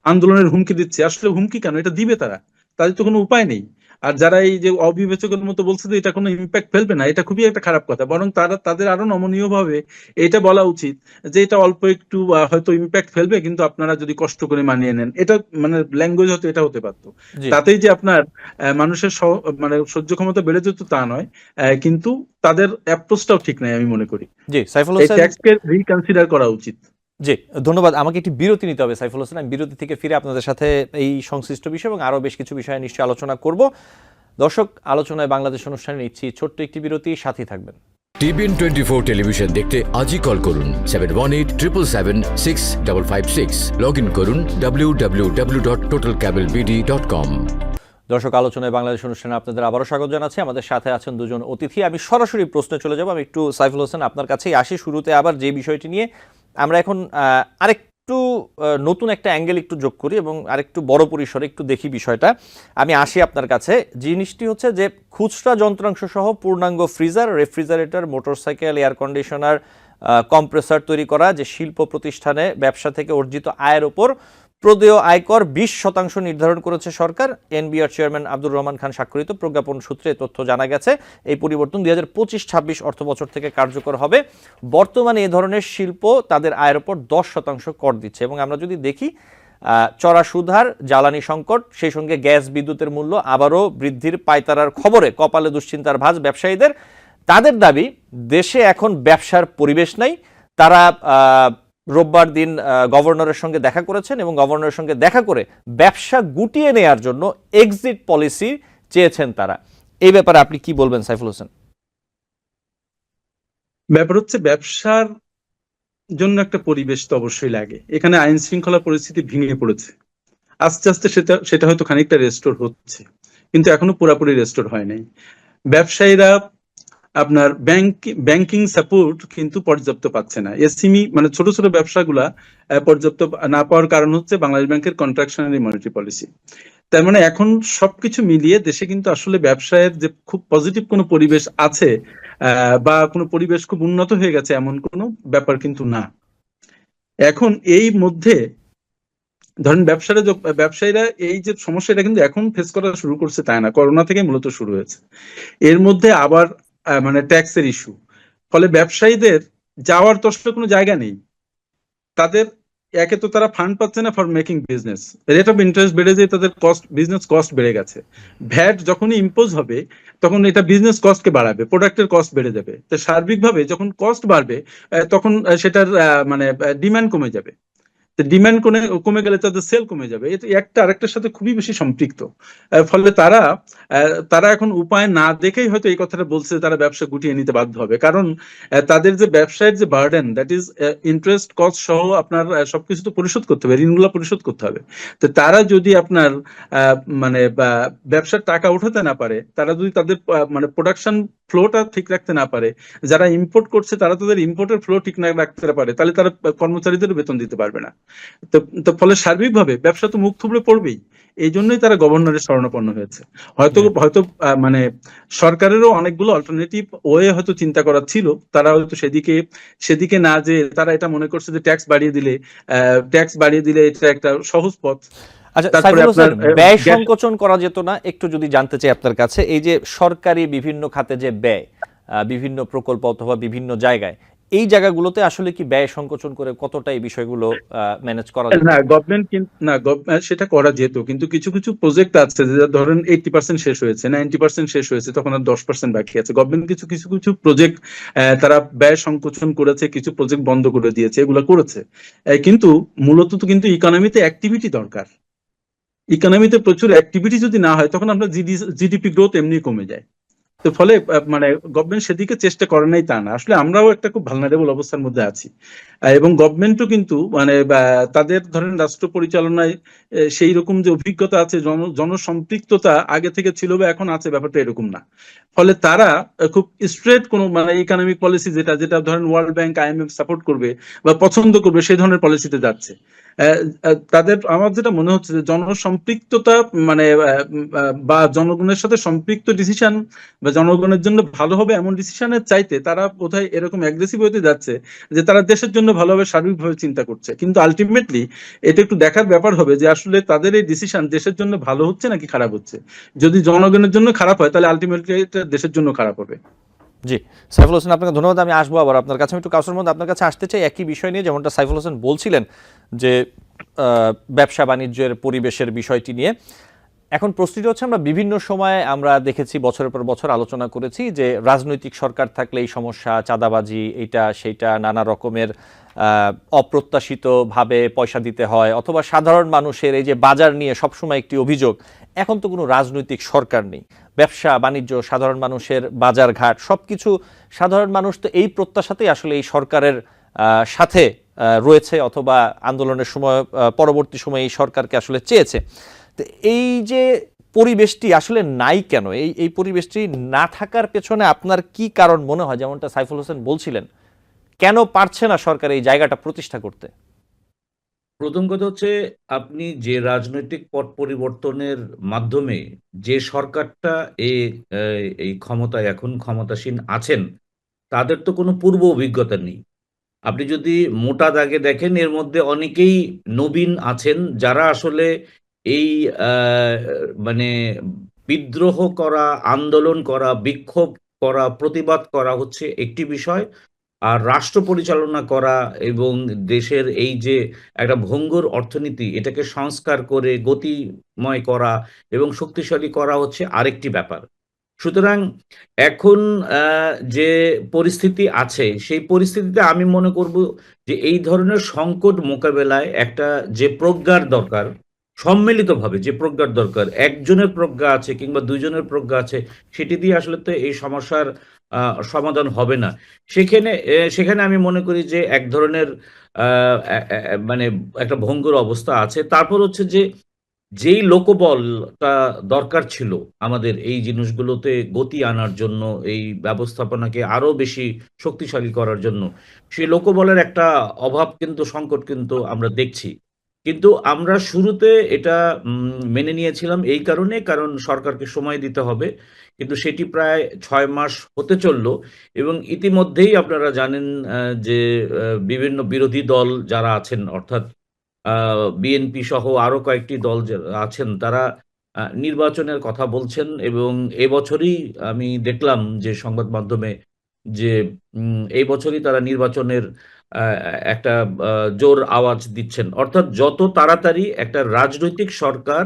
আন্দোলনের হুমকি দিচ্ছে, আসলে হুমকি কেন, এটা দিবে তারা, তাদের তো কোনো উপায় নেই। আর যারা এই যে অবিবেচকের মতো বলছে যে এটা কোনো ইম্প্যাক্ট ফেলবে না, এটা খুবই একটা খারাপ কথা। বরং তারা তাদের আরো নমনীয় ভাবে এটা বলা উচিত যে এটা অল্প একটু হয়তো ইম্প্যাক্ট ফেলবে, কিন্তু আপনারা যদি কষ্ট করে মানিয়ে নেন, এটা মানে ল্যাঙ্গুয়েজ হতো, এটা হতে পারতো। জি তাতেই যে আপনার মানুষের মানে সহ্য ক্ষমতা বেড়ে যেত তা নয়, কিন্তু তাদের অ্যাপ্রোচটাও ঠিক নাই আমি মনে করি। জি সাইফুল এই হোসেন, ট্যাক্সকে রিকনসিডার করা উচিত। জি ধন্যবাদ। আমাকে একটি বিরতি নিতে হবে সাইফুল হোসেন, আমি বিরতি থেকে ফিরে আপনাদের সাথে এই সংশ্লিষ্ট বিষয় এবং আরও বেশ কিছু বিষয়ে নিশ্চয়ই আলোচনা করব। দর্শক, আলোচনায় বাংলাদেশ অনুষ্ঠানে নিচ্ছি ছোট্ট একটি বিরতি, সাথেই থাকবেন। TBN 24 টেলিভিশন দেখতে আজই কল করুন 7187776556। লগ ইন করুন www.totalcablebd.com। দর্শক, আলোচনায় বাংলাদেশ অনুষ্ঠানে আপনাদের আবারও স্বাগত জানাচ্ছি। আমাদের সাথে আছেন দুজন অতিথি। আমি সরাসরি প্রশ্নে চলে যাব। আমি একটু সাইফুল হোসেন আপনার কাছেই আসি শুরুতে, আবার যে বিষয়টি নিয়ে আমরা এখন আরেকটু নতুন একটা অ্যাঙ্গেল একটু যোগ করি এবং আরেকটু বড় পরিসরে একটু দেখি বিষয়টা। আমি আসি আপনার কাছে। জিনিসটি হচ্ছে যে খুচরা যন্ত্রাংশ সহ পূর্ণাঙ্গ freezer, refrigerator, motorcycle, air conditioner, compressor তৈরি করা যে শিল্প প্রতিষ্ঠানে ব্যবসা থেকে অর্জিত আয়ের ওপর প্রদেয় আয়কর 20% নির্ধারণ করেছে সরকার। এনবিআর চেয়ারম্যান আব্দুর রহমান খান স্বাক্ষরিত প্রজ্ঞাপন সূত্রে তথ্য জানা গেছে। এই পরিবর্তন 2025-26 অর্থবছর থেকে কার্যকর হবে। বর্তমানে এ ধরনের শিল্প তাদের আয়ের ওপর 10% কর দিচ্ছে এবং আমরা যদি দেখি চড়া সুদহার, জ্বালানি সংকট, সেই সঙ্গে গ্যাস বিদ্যুতের মূল্য আবারও বৃদ্ধির পায়তারার খবরে কপালে দুশ্চিন্তার ভাঁজ ব্যবসায়ীদের। তাদের দাবি, দেশে এখন ব্যবসার পরিবেশ নাই। তারা রোববার দিন গভর্নরের সঙ্গে দেখা করেছেন এবং গভর্নরের সঙ্গে দেখা করে ব্যবসা গুটিয়ে নেয়ার জন্য এক্সিট পলিসি চেয়েছেন তারা। এই ব্যাপারে আপনি কি বলবেন সাইফুল হোসেন? ব্যাপার হচ্ছে, ব্যবসার জন্য একটা পরিবেশ তো অবশ্যই লাগে। এখানে আইন শৃঙ্খলা পরিস্থিতি ভেঙে পড়েছে, আস্তে আস্তে সেটা সেটা হয়তো খানিকটা রেস্টোর হচ্ছে, কিন্তু এখনো পুরোপুরি রেস্টোর হয় নাই। ব্যবসায়ীরা আপনার ব্যাংকিং সাপোর্ট কিন্তু পর্যাপ্ত পাচ্ছে না। এসএমই মানে ছোট ছোট ব্যবসাগুলা পর্যাপ্ত না পাওয়ার কারণ হচ্ছে বাংলাদেশ ব্যাংকের কন্ট্রাকশনারি মনিটারি পলিসি। তার মানে এখন সবকিছু মিলিয়ে দেশে কিন্তু আসলে ব্যবসায়ের যে খুব পজিটিভ কোনো পরিবেশ আছে বা কোনো পরিবেশ খুব উন্নত হয়ে গেছে, এমন কোনো ব্যাপার কিন্তু না। এখন এই মধ্যে ধরেন ব্যবসায়ীরা এই যে সমস্যা, এটা কিন্তু এখন ফেস করা শুরু করছে তাই না, করোনা থেকে মূলত শুরু হয়েছে। এর মধ্যে আবার মানে ট্যাক্সের ইস্যু, ফলে ব্যবসায়ীদের যাওয়ার তো আসলে কোনো জায়গা নেই। তাদের একে তো তারা ফান্ড পাচ্ছে না for making business, rate of interest বেড়ে যায়, তাদের বিজনেস কস্ট বেড়ে গেছে। ভ্যাট যখনই ইম্পোজ হবে তখন এটা বিজনেস কস্টকে বাড়াবে, প্রোডাক্টের কস্ট বেড়ে যাবে। তো সার্বিকভাবে যখন কস্ট বাড়বে তখন সেটার মানে ডিমান্ড কমে যাবে। ডিমান্ড কমে গেলে তাদের সেল কমে যাবে। এটা একটা আরেকটার সাথে খুবই বেশি সম্পৃক্ত। ফলে তারা এখন উপায় না দেখেই হয়তো এই কথাটা বলছে, তারা ব্যবসা গুটিয়ে নিতে বাধ্য হবে। কারণ তাদের যে ব্যবসায়ের যে burden, that is interest cost সহ আপনার সবকিছু তো পরিশোধ করতে হবে, ঋণগুলো পরিশোধ করতে হবে। তো তারা যদি আপনার মানে ব্যবসার টাকা উঠাতে না পারে, তারা যদি তাদের মানে প্রোডাকশন ফ্লোটা ঠিক রাখতে না পারে, যারা ইম্পোর্ট করছে তারা তাদের ইম্পোর্টের ফ্লো ঠিক না রাখতে পারে, তাহলে তারা কর্মচারীদের বেতন দিতে পারবে না। তো তো ফলে সার্বিকভাবে ব্যবসা তো মুখ থুবড়ে পড়বেই। এই জন্যই তারা গভর্নরের শরণাপন্ন হয়েছে। হয়তো হুম। হয়তো মানে সরকারেরও অনেকগুলো অল্টারনেটিভ ওয়ে হয়তো চিন্তা করার ছিল, তারা হয়তো সেদিকে না যে তারা এটা মনে করছে যে ট্যাক্স বাড়িয়ে দিলে এটা একটা সহজ পথ। আচ্ছা তারপরে সাইফুল আপনার হোসেন, ব্যয় গ্যাস সংকোচন করা যেত না একটু যদি জানতে চাই আপনার কাছে, এই যে সরকারি বিভিন্ন খাতে যে ব্যয়, বিভিন্ন প্রকল্প অথবা বিভিন্ন জায়গায়, এই জায়গাগুলোতে আসলে কি ব্যয় সংকোচন করে কতটা এই বিষয়গুলো ম্যানেজ করা যেত? না গভর্নমেন্ট কিন্তু না সেটা করা যেত, কিন্তু কিছু কিছু প্রজেক্ট আছে যে ধরেন 80% শেষ হয়েছে, 90% শেষ হয়েছে, তখন আর 10% বাকি আছে। গভর্নমেন্ট কিছু কিছু কিছু প্রজেক্ট তারা ব্যয় সংকোচন করেছে, কিছু প্রজেক্ট বন্ধ করে দিয়েছে, এগুলো করেছে। কিন্তু মূলত তো কিন্তু ইকোনমিতে অ্যাক্টিভিটি দরকার। ইকোনমিতে প্রচুর অ্যাক্টিভিটি যদি না হয় তখন আপনার জিডিপি গ্রোথ এমনি কমে যায়। তো ফলে মানে গভর্নমেন্ট সেদিকে চেষ্টা করে নাই তা না, আসলে আমরাও একটা খুব ভালনারেবল অবস্থার মধ্যে আছি। এবং গভর্নমেন্টও কিন্তু মানে তাদের ধরেন রাষ্ট্র পরিচালনায় সেই রকম যে অভিজ্ঞতা আছে, জনসম্পৃক্ততা আগে থেকে ছিল বা এখন আছে, ব্যাপারটা এরকম না। ফলে তারা খুব স্ট্রেট কোনো মানে ইকোনমিক পলিসি যেটা যেটা ধরেন ওয়ার্ল্ড ব্যাংক আইএমএফ সাপোর্ট করবে বা পছন্দ করবে সেই ধরনের পলিসিতে যাচ্ছে। তাদের আমার যেটা মনে হচ্ছে যে জনসম্পৃক্ততা মানে বা জনগণের সাথে সম্পৃক্ত ডিসিশন বা জনগণের জন্য ভালো হবে এমন ডিসিশনের চাইতে তারা বোধহয় এরকম অ্যাগ্রেসিভ হতে যাচ্ছে যে তারা দেশের জন্য ভালোভাবে সার্বিকভাবে চিন্তা করছে। কিন্তু আলটিমেটলি এটা একটু দেখার ব্যাপার হবে যে আসলে তাদের এই ডিসিশন দেশের জন্য ভালো হচ্ছে নাকি খারাপ হচ্ছে। যদি জনগণের জন্য খারাপ হয় তাহলে আলটিমেটলি এটা দেশের জন্য খারাপ হবে। জি, সাইফুল হোসেন আপনাকে ধন্যবাদ। আমি আসবো আবার আপনার কাছে। আমি একটু কাউসার মধ্যে আপনার কাছে আসতে চাই একই বিষয় নিয়ে, যেমনটা সাইফুল হোসেন বলছিলেন যে ব্যবসা বাণিজ্যের পরিবেশের বিষয়টি নিয়ে। এখন প্রশ্নটি হচ্ছে, আমরা বিভিন্ন সময়ে আমরা দেখেছি, বছরের পর বছর আলোচনা করেছি যে রাজনৈতিক সরকার থাকলে এই সমস্যা, চাঁদাবাজি, এইটা সেইটা, নানা রকমের অপ্রত্যাশিতভাবে পয়সা দিতে হয়, অথবা সাধারণ মানুষের এই যে বাজার নিয়ে সবসময় একটি অভিযোগ, এখন তো কোনো রাজনৈতিক সরকার নেই, ব্যবসা বাণিজ্য, সাধারণ মানুষের বাজার ঘাট সবকিছু, সাধারণ মানুষ তো এই প্রত্যাশাতেই আসলে এই সরকারের সাথে রয়েছে, অথবা আন্দোলনের সময় পরবর্তী সময়ে এই সরকারকে আসলে চেয়েছে। তো এই যে পরিবেশটি আসলে নাই কেন, এই পরিবেশটি না থাকার পেছনে আপনার কি কারণ মনে হয়? যেমনটা সাইফুল হোসেন বলছিলেন, কেন পারছে না সরকার এই জায়গাটা প্রতিষ্ঠা করতে? প্রথম কথা হচ্ছে, আপনি যে রাজনৈতিক পট পরিবর্তনের মাধ্যমে যে সরকারটা এই ক্ষমতায় এখন ক্ষমতাসীন আছেন, তাদের তো কোনো পূর্ব অভিজ্ঞতা নেই। আপনি যদি মোটা দাগে দেখেন, এর মধ্যে অনেকেই নবীন আছেন, যারা আসলে এই মানে বিদ্রোহ করা, আন্দোলন করা, বিক্ষোভ করা, প্রতিবাদ করা হচ্ছে একটি বিষয়। আর রাষ্ট্র পরিচালনা করা এবং দেশের এই যে একটা ভঙ্গুর অর্থনীতি, এটাকে সংস্কার করে গতিময় করা এবং শক্তিশালী করা হচ্ছে আরেকটি ব্যাপার। সুতরাং এখন যে পরিস্থিতি আছে, সেই পরিস্থিতিতে আমি মনে করব যে এই ধরনের সংকট মোকাবেলায় একটা যে প্রজ্ঞার দরকার, সম্মিলিতভাবে যে প্রজ্ঞার দরকার, একজনের প্রজ্ঞা আছে কিংবা ২ জনের প্রজ্ঞা আছে, সেটি দিয়ে আসলে তো এই সমস্যার সমাধান হবে না। সেখানে আমি মনে করি যে এক ধরনের আ অ্যা অ্যা মানে একটা ভঙ্গুর অবস্থা আছে। তারপর হচ্ছে যে যেই লোকবলটা দরকার ছিল আমাদের এই জিনিসগুলোতে গতি আনার জন্য, এই ব্যবস্থাপনাকে আরো বেশি শক্তিশালী করার জন্য, সেই লোকবলের একটা অভাব কিন্তু, সংকট কিন্তু আমরা দেখছি। কিন্তু আমরা শুরুতে এটা মেনে নিয়েছিলাম এই কারণে, কারণ সরকারকে সময় দিতে হবে। কিন্তু সেটি প্রায় ৬ মাস হতে চলল এবং ইতিমধ্যেই আপনারা জানেন যে বিভিন্ন বিরোধী দল যারা আছেন, অর্থাৎ আ বিএনপি সহ আরো কয়েকটি দল যে আছেন, তারা নির্বাচনের কথা বলছেন এবং এবছরই আমি দেখলাম যে সংবাদ মাধ্যমে যে এই বছরই তারা নির্বাচনের আ একটা আ জোর আওয়াজ দিচ্ছেন। অর্থাৎ যত তাড়াতাড়ি একটা রাজনৈতিক সরকার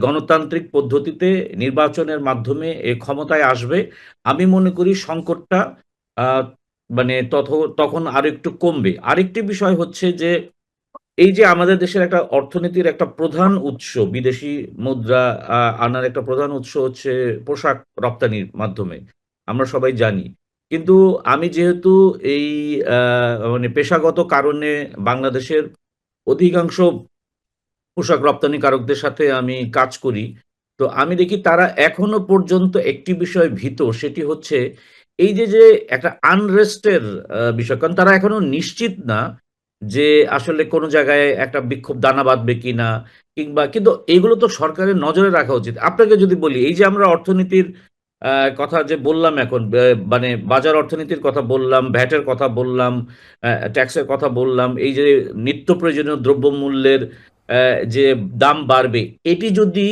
গণতান্ত্রিক পদ্ধতিতে নির্বাচনের মাধ্যমে ক্ষমতায় আসবে, আমি মনে করি সংকটটা আ মানে তখন আরেকটু কমবে। আরেকটি বিষয় হচ্ছে যে এই যে আমাদের দেশের একটা অর্থনীতির একটা প্রধান উৎস, বিদেশি মুদ্রা আনার একটা প্রধান উৎস হচ্ছে পোশাক রপ্তানির মাধ্যমে। আমরা সবাই জানি। কিন্তু আমি যেহেতু এই আ মানে পেশাগত কারণে বাংলাদেশের অধিকাংশ পোশাক রপ্তানিকারকদের সাথে আমি কাজ করি। তো আমি দেখি তারা এখনো পর্যন্ত একটি বিষয়ে ভীত, সেটি হচ্ছে এই যে একটা আনরেস্ট এর বিষয়। কারণ তারা এখনো নিশ্চিত না যে আসলে কোনো জায়গায় একটা বিক্ষোভ দানা বাঁধবে কিনা, কিংবা কিন্তু এগুলো তো সরকারের নজরে রাখা উচিত। আপনাকে যদি বলি, এই যে আমরা অর্থনীতির কথা যে বললাম এখন, মানে বাজার অর্থনীতির কথা বললাম, ভ্যাটের কথা বললাম, ট্যাক্সের কথা বললাম, এই যে নিত্য প্রয়োজনীয় দ্রব্যমূল্যের যে দাম বাড়বে, এটি যদি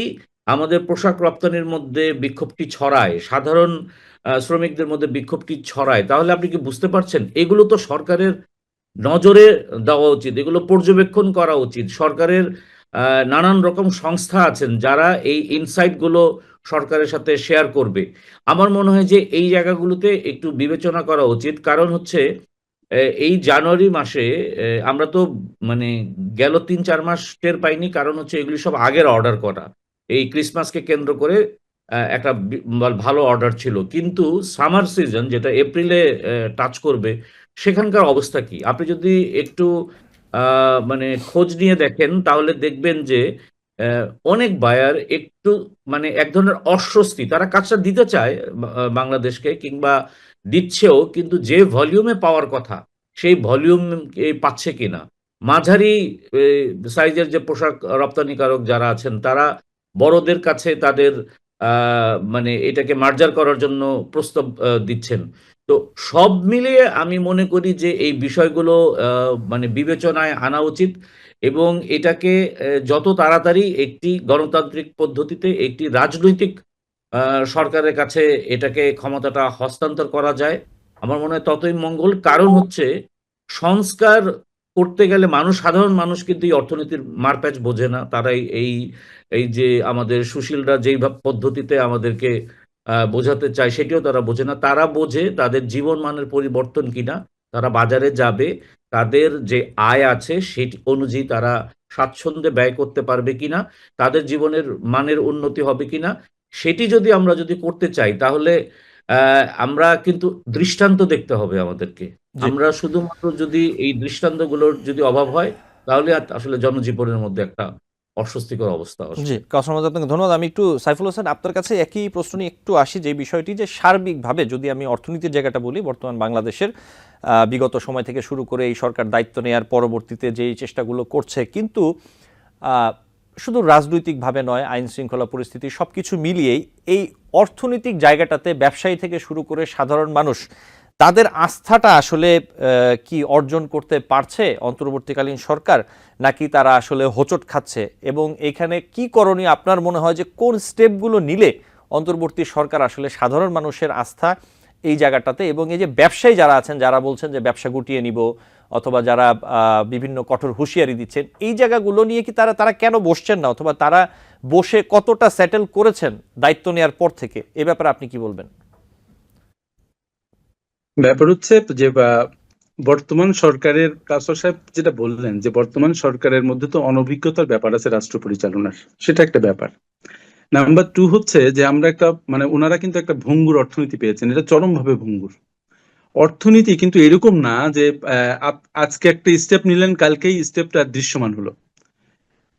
আমাদের পোশাক রপ্তানির মধ্যে বিক্ষোভটি ছড়ায়, সাধারণ শ্রমিকদের মধ্যে বিক্ষোভটি ছড়ায়, তাহলে আপনি কি বুঝতে পারছেন? এগুলো তো সরকারের নজরে দেওয়া উচিত, এগুলো পর্যবেক্ষণ করা উচিত। সরকারের নানান রকম সংস্থা আছেন যারা এই ইনসাইট গুলো সরকারের সাথে শেয়ার করবে। আমার মনে হয় যে এই জায়গাগুলোতে একটু বিবেচনা করা উচিত। কারণ হচ্ছে এই জানুয়ারি মাসে আমরা তো মানে গেল ৩-৪ মাস টের পাইনি। কারণ হচ্ছে এগুলি সব আগের অর্ডার করা। এই ক্রিসমাসকে কেন্দ্র করে একটা ভালো অর্ডার ছিল। কিন্তু সামার সিজন যেটা এপ্রিলে টাচ করবে, সেখানকার অবস্থা কি? আপনি যদি একটু মানে খোঁজ নিয়ে দেখেন, তাহলে দেখবেন যে অনেক বায়ার একটু মানে এক ধরনের অস্বস্তি। তারা কাজটা দিতে চায় বাংলাদেশকে, কিংবা দিচ্ছেও, কিন্তু যে ভলিউমে পাওয়ার কথা সেই ভলিউম পাচ্ছে কিনা। মাঝারি সাইজের যে পোশাক রপ্তানিকারক যারা আছেন, তারা বড়দের কাছে তাদের মানে এটাকে মার্জার করার জন্য প্রস্তাব দিচ্ছেন। তো সব মিলিয়ে আমি মনে করি যে এই বিষয়গুলো মানে বিবেচনায় আনা উচিত, এবং এটাকে যত তাড়াতাড়ি একটি গণতান্ত্রিক পদ্ধতিতে একটি রাজনৈতিক সরকারের কাছে এটাকে ক্ষমতাটা হস্তান্তর করা যায়, আমার মনে হয় ততই মঙ্গল। কারণ হচ্ছে সংস্কার করতে গেলে সাধারণ মানুষ কিন্তু এই অর্থনীতির মারপ্যাঁচ বোঝে না। তারাই এই এই যে আমাদের সুশীলরা যেই পদ্ধতিতে আমাদেরকে বোঝাতে চায়, সেটিও তারা বোঝে না। তারা বোঝে তাদের জীবনমানের পরিবর্তন কিনা, তারা বাজারে যাবে, তাদের যে আয় আছে সেটি অনুযায়ী তারা স্বাচ্ছন্দ্যে ব্যয় করতে পারবে কিনা, তাদের জীবনের মানের উন্নতি হবে কিনা। সেটি আমরা যদি করতে চাই, তাহলে আমরা কিন্তু দৃষ্টান্ত দেখতে হবে আমাদেরকে। জি আমরা শুধুমাত্র যদি এই দৃষ্টান্তগুলোর যদি অভাব হয়, তাহলে আসলে জনজীবনের মধ্যে একটা অস্বস্তিকর অবস্থা জি আসবে। কাস্টমার আপনাকে ধন্যবাদ। আমি একটু সাইফুল হোসেন আপনার কাছে একই প্রশ্ন নিয়ে একটু আসি, যে বিষয়টি যে সার্বিকভাবে যদি আমি অর্থনীতির জায়গাটা বলি, বর্তমান বাংলাদেশের বিগত সময় থেকে শুরু করে এই সরকার দায়িত্ব নেওয়ার পরবর্তীতে যেই চেষ্টাগুলো করছে, কিন্তু শুধু রাজনৈতিকভাবে নয়, আইন শৃঙ্খলা পরিস্থিতি সব কিছু মিলিয়েই এই অর্থনৈতিক জায়গাটাতে ব্যবসায়ী থেকে শুরু করে সাধারণ মানুষ তাদের আস্থাটা আসলে কি অর্জন করতে পারছে অন্তর্বর্তীকালীন সরকার, নাকি তারা আসলে হোঁচট খাচ্ছে? এবং এখানে কি করণীয় আপনার মনে হয়, যে কোন স্টেপগুলো নিলে অন্তর্বর্তী সরকার আসলে সাধারণ মানুষের আস্থা এই জায়গাটাতে, এবং এই যে ব্যবসায়ী যারা আছেন, যারা বলছেন যে ব্যবসা গুটিয়ে নিব, অথবা যারা বিভিন্ন কঠোর হুঁশিয়ারি দিচ্ছেন, এই জায়গাগুলো নিয়ে কি তারা কেন বসছেন না, অথবা তারা বসে কতটা সেটেল করেছেন দায়িত্ব নেওয়ার পর থেকে? এ ব্যাপারে আপনি কি বলবেন? ব্যাপার হচ্ছে যে বর্তমান সরকারের কাসর সাহেব যেটা বললেন, যে বর্তমান সরকারের মধ্যে তো অনভিজ্ঞতার ব্যাপার আছে রাষ্ট্র পরিচালনার, সেটা একটা ব্যাপার। নাম্বার 2 হচ্ছে যে আমরা একটা মানে ওনারা কিন্তু একটা ভঙ্গুর অর্থনীতি পেয়েছেন, এটা চরমভাবে ভঙ্গুর অর্থনীতি। কিন্তু এরকম না যে আজকে একটা স্টেপ নিলেন, কালকেই স্টেপটা দৃশ্যমান হলো।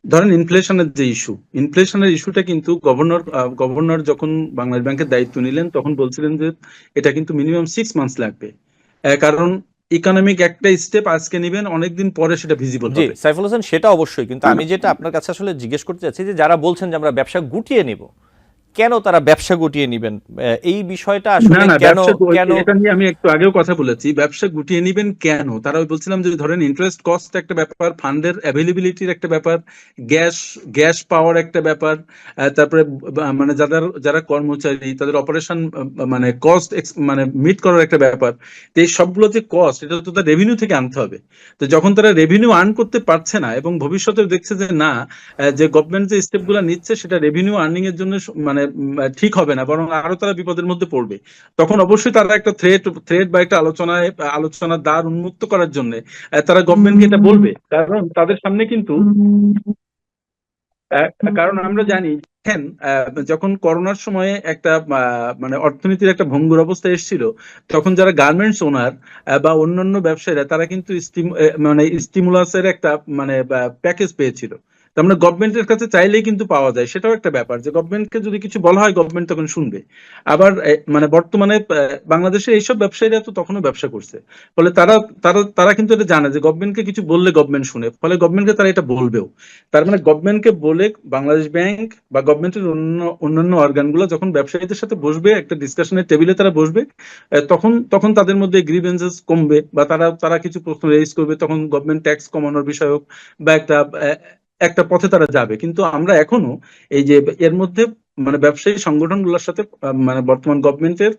ধরেন ইনফ্লেশনের যে ইনফ্লেশনের ইস্যুটা কিন্তু গভর্নর যখন বাংলাদেশ ব্যাংকের দায়িত্ব নিলেন, তখন বলছিলেন যে এটা কিন্তু মিনিমাম 6 মান্থস লাগবে, কারণ ইকোনমিক একটা স্টেপ আজকে নিবেন, অনেকদিন পরে সেটা ভিজিবল জি হবে। সাইফুল হোসেন, সেটা অবশ্যই, কিন্তু আমি যেটা আপনার কাছে আসলে জিজ্ঞেস করতে চাচ্ছি, যে যারা বলছেন যে আমরা ব্যবসা গুটিয়ে নিব, কেন তারা ব্যবসা গুটিয়ে নিবেন? এই বিষয়টা না আসলে না, কেন কেন এটা নিয়ে আমি একটু আগেও কথা বলেছি, ব্যবসা গুটিয়ে নিবেন কেন। তারা বলছিলাম যে ধরেন ইন্টারেস্ট কস্ট একটা ব্যাপার, ফান্ডের অ্যাভেলেবিলিটির একটা ব্যাপার, গ্যাস পাওয়ার একটা ব্যাপার, তারপরে মানে যারা কর্মচারী তাদের অপারেশন মানে কস্ট মানে মিট করার একটা ব্যাপার। তো এই সবগুলো যে কস্ট, এটা তো তার রেভিনিউ থেকে আনতে হবে। তো যখন তারা রেভিনিউ আর্ন করতে পারছে না, এবং ভবিষ্যতে দেখছে যে না, যে গভর্নমেন্ট যে স্টেপ গুলো নিচ্ছে সেটা রেভিনিউ আর্নিং এর জন্য মানে ঠিক হবে না, বরং আরো তারা বিপদের মধ্যে পড়বে, তখন অবশ্যই তারা একটা থ্রেট বা একটা আলোচনার দ্বার উন্মুক্ত করার জন্য তারা গভর্নমেন্টকে এটা বলবে। কারণ তাদের সামনে কিন্তু কারণ আমরা জানি, দেখেন যখন করোনার সময়ে একটা মানে অর্থনীতির একটা ভঙ্গুর অবস্থা এসেছিল, তখন যারা গার্মেন্টস ওনার বা অন্যান্য ব্যবসায়ীরা, তারা কিন্তু মানে স্টিমুলাসের একটা মানে প্যাকেজ পেয়েছিল, তার মানে গভর্নমেন্টের কাছে চাইলেই কিন্তু পাওয়া যায়, সেটাও একটা ব্যাপার যে গভর্নমেন্টকে যদি কিছু বলা হয় গভর্নমেন্ট তখন শুনবে। আবার মানে বর্তমানে বাংলাদেশে এইসব ব্যবসায়ীরা তো তখনও ব্যবসা করছে, ফলে তারা তারা তারা কিন্তু এটা জানে যে গভর্নমেন্টকে কিছু বললে গভর্নমেন্ট শুনে, ফলে গভর্নমেন্টকে তারা এটা বলবেও। তার মানে গভর্নমেন্টকে বলে বাংলাদেশ ব্যাংক বা গভর্নমেন্টের অন্যান্য অর্গানগুলো যখন ব্যবসায়ীদের সাথে বসবে, একটা ডিসকাশনের টেবিলে তারা বসবে, তখন তখন তাদের মধ্যে গ্রিভেন্সেস কমবে বা তারা তারা কিছু প্রশ্ন রেজ করবে, তখন গভর্নমেন্ট ট্যাক্স কমানোর বিষয়ক বা একটা পথে তারা যাবে। কিন্তু আমরা এখনো এই যে এর মধ্যে মানে ব্যবসায়ী সংগঠনগুলোর সাথে মানে বর্তমান গভর্নমেন্টের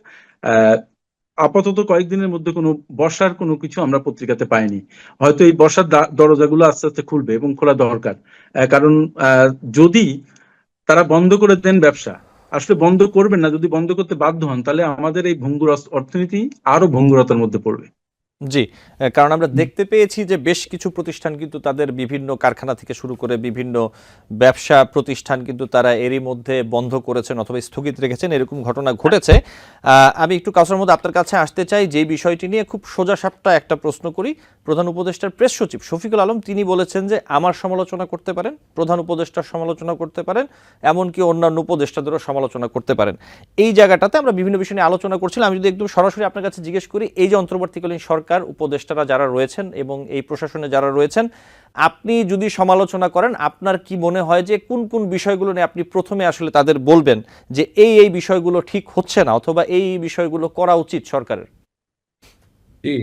আপাতত কয়েকদিনের মধ্যে কোনো বসার কোনো কিছু আমরা পত্রিকাতে পাইনি। হয়তো এই বসার দরজাগুলো আস্তে আস্তে খুলবে এবং খোলা দরকার। কারণ যদি তারা বন্ধ করে দেন ব্যবসা, আসলে বন্ধ করবেন না, যদি বন্ধ করতে বাধ্য হন তাহলে আমাদের এই ভঙ্গুর অর্থনীতি আরো ভঙ্গুরতার মধ্যে পড়বে। জি, কারণ আমরা দেখতে পেয়েছি যে বেশ কিছু প্রতিষ্ঠান কিন্তু তাদের বিভিন্ন কারখানা থেকে শুরু করে বিভিন্ন ব্যবসা প্রতিষ্ঠান কিন্তু তারা এরই মধ্যে বন্ধ করেছেন অথবা স্থগিত রেখেছেন, এরকম ঘটনা ঘটেছে। আমি একটু কাউসার মধ্যে আপনার কাছে আসতে চাই যে বিষয়টি নিয়ে খুব সোজাসাপটা একটা প্রশ্ন করি। প্রধান উপদেষ্টার প্রেস সচিব শফিকুল আলম তিনি বলেছেন যে আমার সমালোচনা করতে পারেন, প্রধান উপদেষ্টার সমালোচনা করতে পারেন, এমনকি অন্যান্য উপদেষ্টাদেরও সমালোচনা করতে পারেন। এই জায়গাটাতে আমরা বিভিন্ন বিষয় নিয়ে আলোচনা করছিলাম। আমি যদি একদম সরাসরি আপনার কাছে জিজ্ঞেস করি, এই যে অন্তর্বর্তীকালীন সরকার উপদেষ্টারা যারা রয়েছেন এবং এই প্রশাসনে যারা রয়েছেন, আপনি যদি সমালোচনা করেন আপনার কি মনে হয় যে কোন কোন বিষয়গুলো নিয়ে আপনি প্রথমে আসলে তাদের বলবেন যে এই বিষয়গুলো ঠিক হচ্ছে না অথবা এই বিষয়গুলো করা উচিত সরকারের? জি,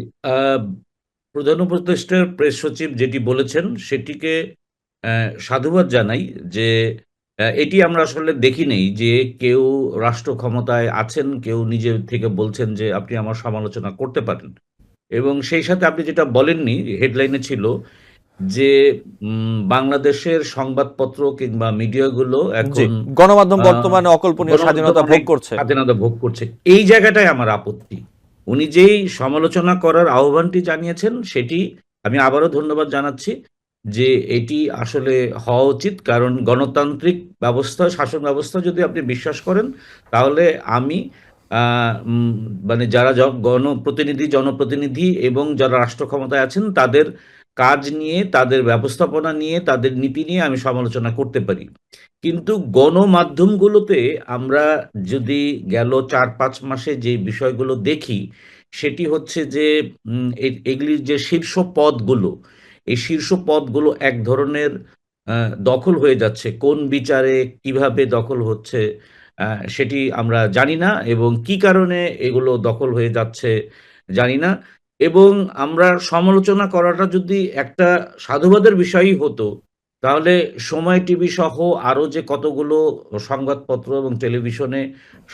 প্রধান উপদেষ্টার প্রেস সচিব যেটি বলেছেন সেটিকে সাধুবাদ জানাই যে এটি আমরা আসলে দেখি নেই যে কেউ রাষ্ট্র ক্ষমতায় আছেন, কেউ নিজে থেকে বলছেন যে আপনি আমার সমালোচনা করতে পারেন। এবং সেই সাথে আপনি যেটা বলেননি, হেডলাইনে ছিল যে বাংলাদেশের সংবাদপত্র কিংবা মিডিয়াগুলো জি, এখন গণমাধ্যম বর্তমানে অকল্পনীয় স্বাধীনতা ভোগ করছে। স্বাধীনতা ভোগ করছে। এই জায়গাটাই আমার আপত্তি। উনি যেই সমালোচনা করার আহ্বানটি জানিয়েছেন সেটি আমি আবারও ধন্যবাদ জানাচ্ছি যে এটি আসলে হওয়া উচিত। কারণ গণতান্ত্রিক ব্যবস্থা, শাসন ব্যবস্থা যদি আপনি বিশ্বাস করেন তাহলে আমি মানে যারা গণপ্রতিনিধি, জনপ্রতিনিধি এবং যারা রাষ্ট্র ক্ষমতায় আছেন তাদের কাজ নিয়ে, তাদের ব্যবস্থাপনা নিয়ে, তাদের নীতি নিয়ে আমি সমালোচনা করতে পারি। কিন্তু গণমাধ্যমগুলোতে আমরা যদি গেল ৪-৫ মাসে যে বিষয়গুলো দেখি সেটি হচ্ছে যে এগুলির যে শীর্ষ পদগুলো, এই শীর্ষ পদগুলো এক ধরনের দখল হয়ে যাচ্ছে। কোন বিচারে কিভাবে দখল হচ্ছে সেটি আমরা জানি না এবং কি কারণে এগুলো দখল হয়ে যাচ্ছে জানি না। এবং আমরা সমালোচনা করাটা যদি একটা সাধুবাদের বিষয়ই হতো তাহলে সময় টিভি সহ আরো যে কতগুলো সংবাদপত্র এবং টেলিভিশনে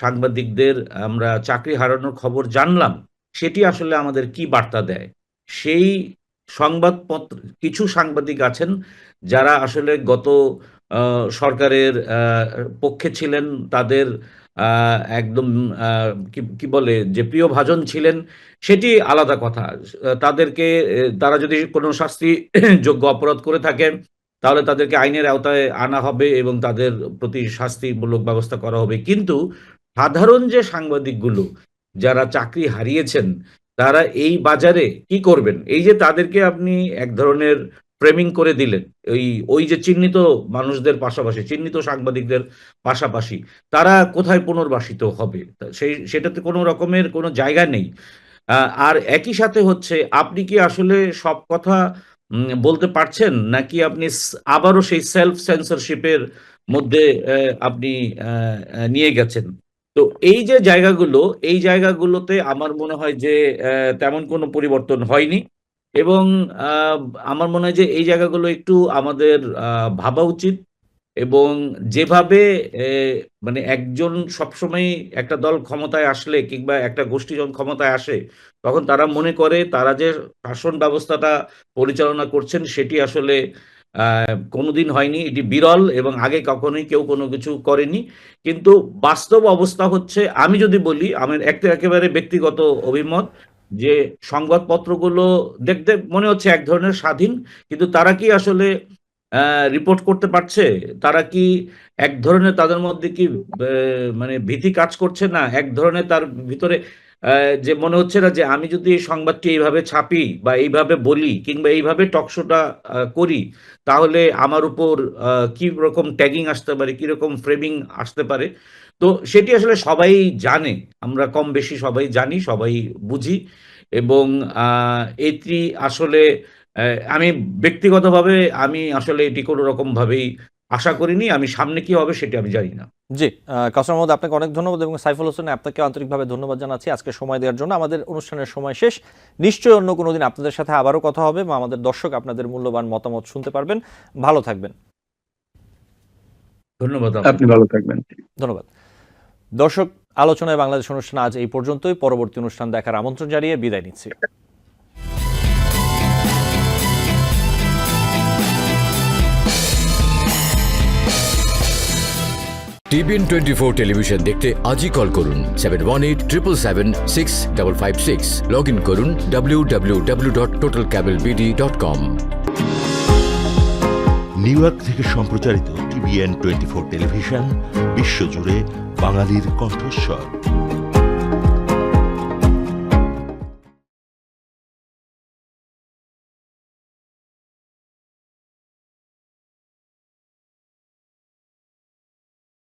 সাংবাদিকদের আমরা চাকরি হারানোর খবর জানলাম সেটি আসলে আমাদের কি বার্তা দেয়। সেই সংবাদপত্র, কিছু সাংবাদিক আছেন যারা আসলে গত সরকারের পক্ষে ছিলেন, তাদের একদম কি কি বলে যে প্রিয় ভাজন ছিলেন সেটি আলাদা কথা। তাদেরকে তারা যদি কোনো শাস্তি যোগ্য অপরাধ করে থাকেন তাহলে তাদেরকে আইনের আওতায় আনা হবে এবং তাদের প্রতি শাস্তিমূলক ব্যবস্থা করা হবে। কিন্তু সাধারণ যে সাংবাদিকগুলো যারা চাকরি হারিয়েছেন তারা এই বাজারে কি করবেন? এই যে তাদেরকে আপনি এক ধরনের ফ্রেমিং করে দিলেন, ওই যে চিহ্নিত মানুষদের পাশাপাশি, চিহ্নিত সাংবাদিকদের পাশাপাশি তারা কোথায় পুনর্বাসিত হবে? সেটাতে কোনো রকমের কোনো জায়গা নেই। আর একই সাথে হচ্ছে আপনি কি আসলে সব কথা বলতে পারছেন নাকি আপনি আবারও সেই সেলফ সেন্সরশিপের মধ্যে আপনি নিয়ে গেছেন? তো এই যে জায়গাগুলো, এই জায়গাগুলোতে আমার মনে হয় যে তেমন কোনো পরিবর্তন হয়নি এবং আহ, আমার মনে হয় যে এই জায়গাগুলো একটু আমাদের ভাবা উচিত এবং যেভাবে মানে একজন সবসময় একটা দল ক্ষমতায় আসলে কিংবা একটা গোষ্ঠী যখন ক্ষমতায় আসে তখন তারা মনে করে তারা যে শাসন ব্যবস্থাটা পরিচালনা করছেন সেটি আসলে কোনোদিন হয়নি, এটি বিরল এবং আগে কখনোই কেউ কোনো কিছু করেনি। কিন্তু বাস্তব অবস্থা হচ্ছে, আমি যদি বলি আমার একেবারে ব্যক্তিগত অভিমত, যে সংবাদপত্রগুলো দেখতে মনে হচ্ছে এক ধরনের স্বাধীন, কিন্তু তারা কি আসলে রিপোর্ট করতে পারছে? তারা কি এক ধরনের, তাদের মধ্যে কি মানে ভীতি কাজ করছে না? এক ধরনের তার ভিতরে যে মনে হচ্ছে না যে আমি যদি এই সংবাদটি এইভাবে ছাপি বা এইভাবে বলি কিংবা এইভাবে টকশোটা করি, তাহলে আমার উপর কি রকম ট্যাগিং আসতে পারে, কি রকম ফ্রেমিং আসতে পারে। তো সেটি আসলে সবাই জানে। আমরা কম বেশি সবাই জানি, সবাই বুঝি এবং এটি আসলে আমি ব্যক্তিগতভাবে আমি আসলে এটি কোনো রকমভাবেই আশা করিনি। আমি সামনে কি হবে সেটি আমি জানি না। জি, কাসর মাহমুদ, আপনাকে অনেক ধন্যবাদ এবং সাইফুল হোসেন আপনাকে আন্তরিকভাবে ধন্যবাদ জানাচ্ছি আজকে সময় দেওয়ার জন্য। আমাদের অনুষ্ঠানের সময় শেষ। নিশ্চয়ই অন্য কোনো দিন আপনাদের সাথে আবারও কথা হবে বা আমাদের দর্শক আপনাদের মূল্যবান মতামত শুনতে পারবেন। ভালো থাকবেন। ধন্যবাদ আপনি আপনাকে। ভালো থাকবেন। ধন্যবাদ। দর্শক, আলোচনায় বাংলাদেশ অনুষ্ঠান আজ এই পর্যন্তই। পরবর্তী অনুষ্ঠান দেখার আমন্ত্রণ জানিয়ে বিদায় নিচ্ছি। টিবিএন 24 টেলিভিশন দেখতে আজই কল করুন 7187776556। লগ ইন করুন www.totalcablebd.com। নিউ ইয়র্ক থেকে সম্প্রচারিত টিবিএন 24 টেলিভিশন বিশ্বজুড়ে বাঙালির কণ্ঠস্বর।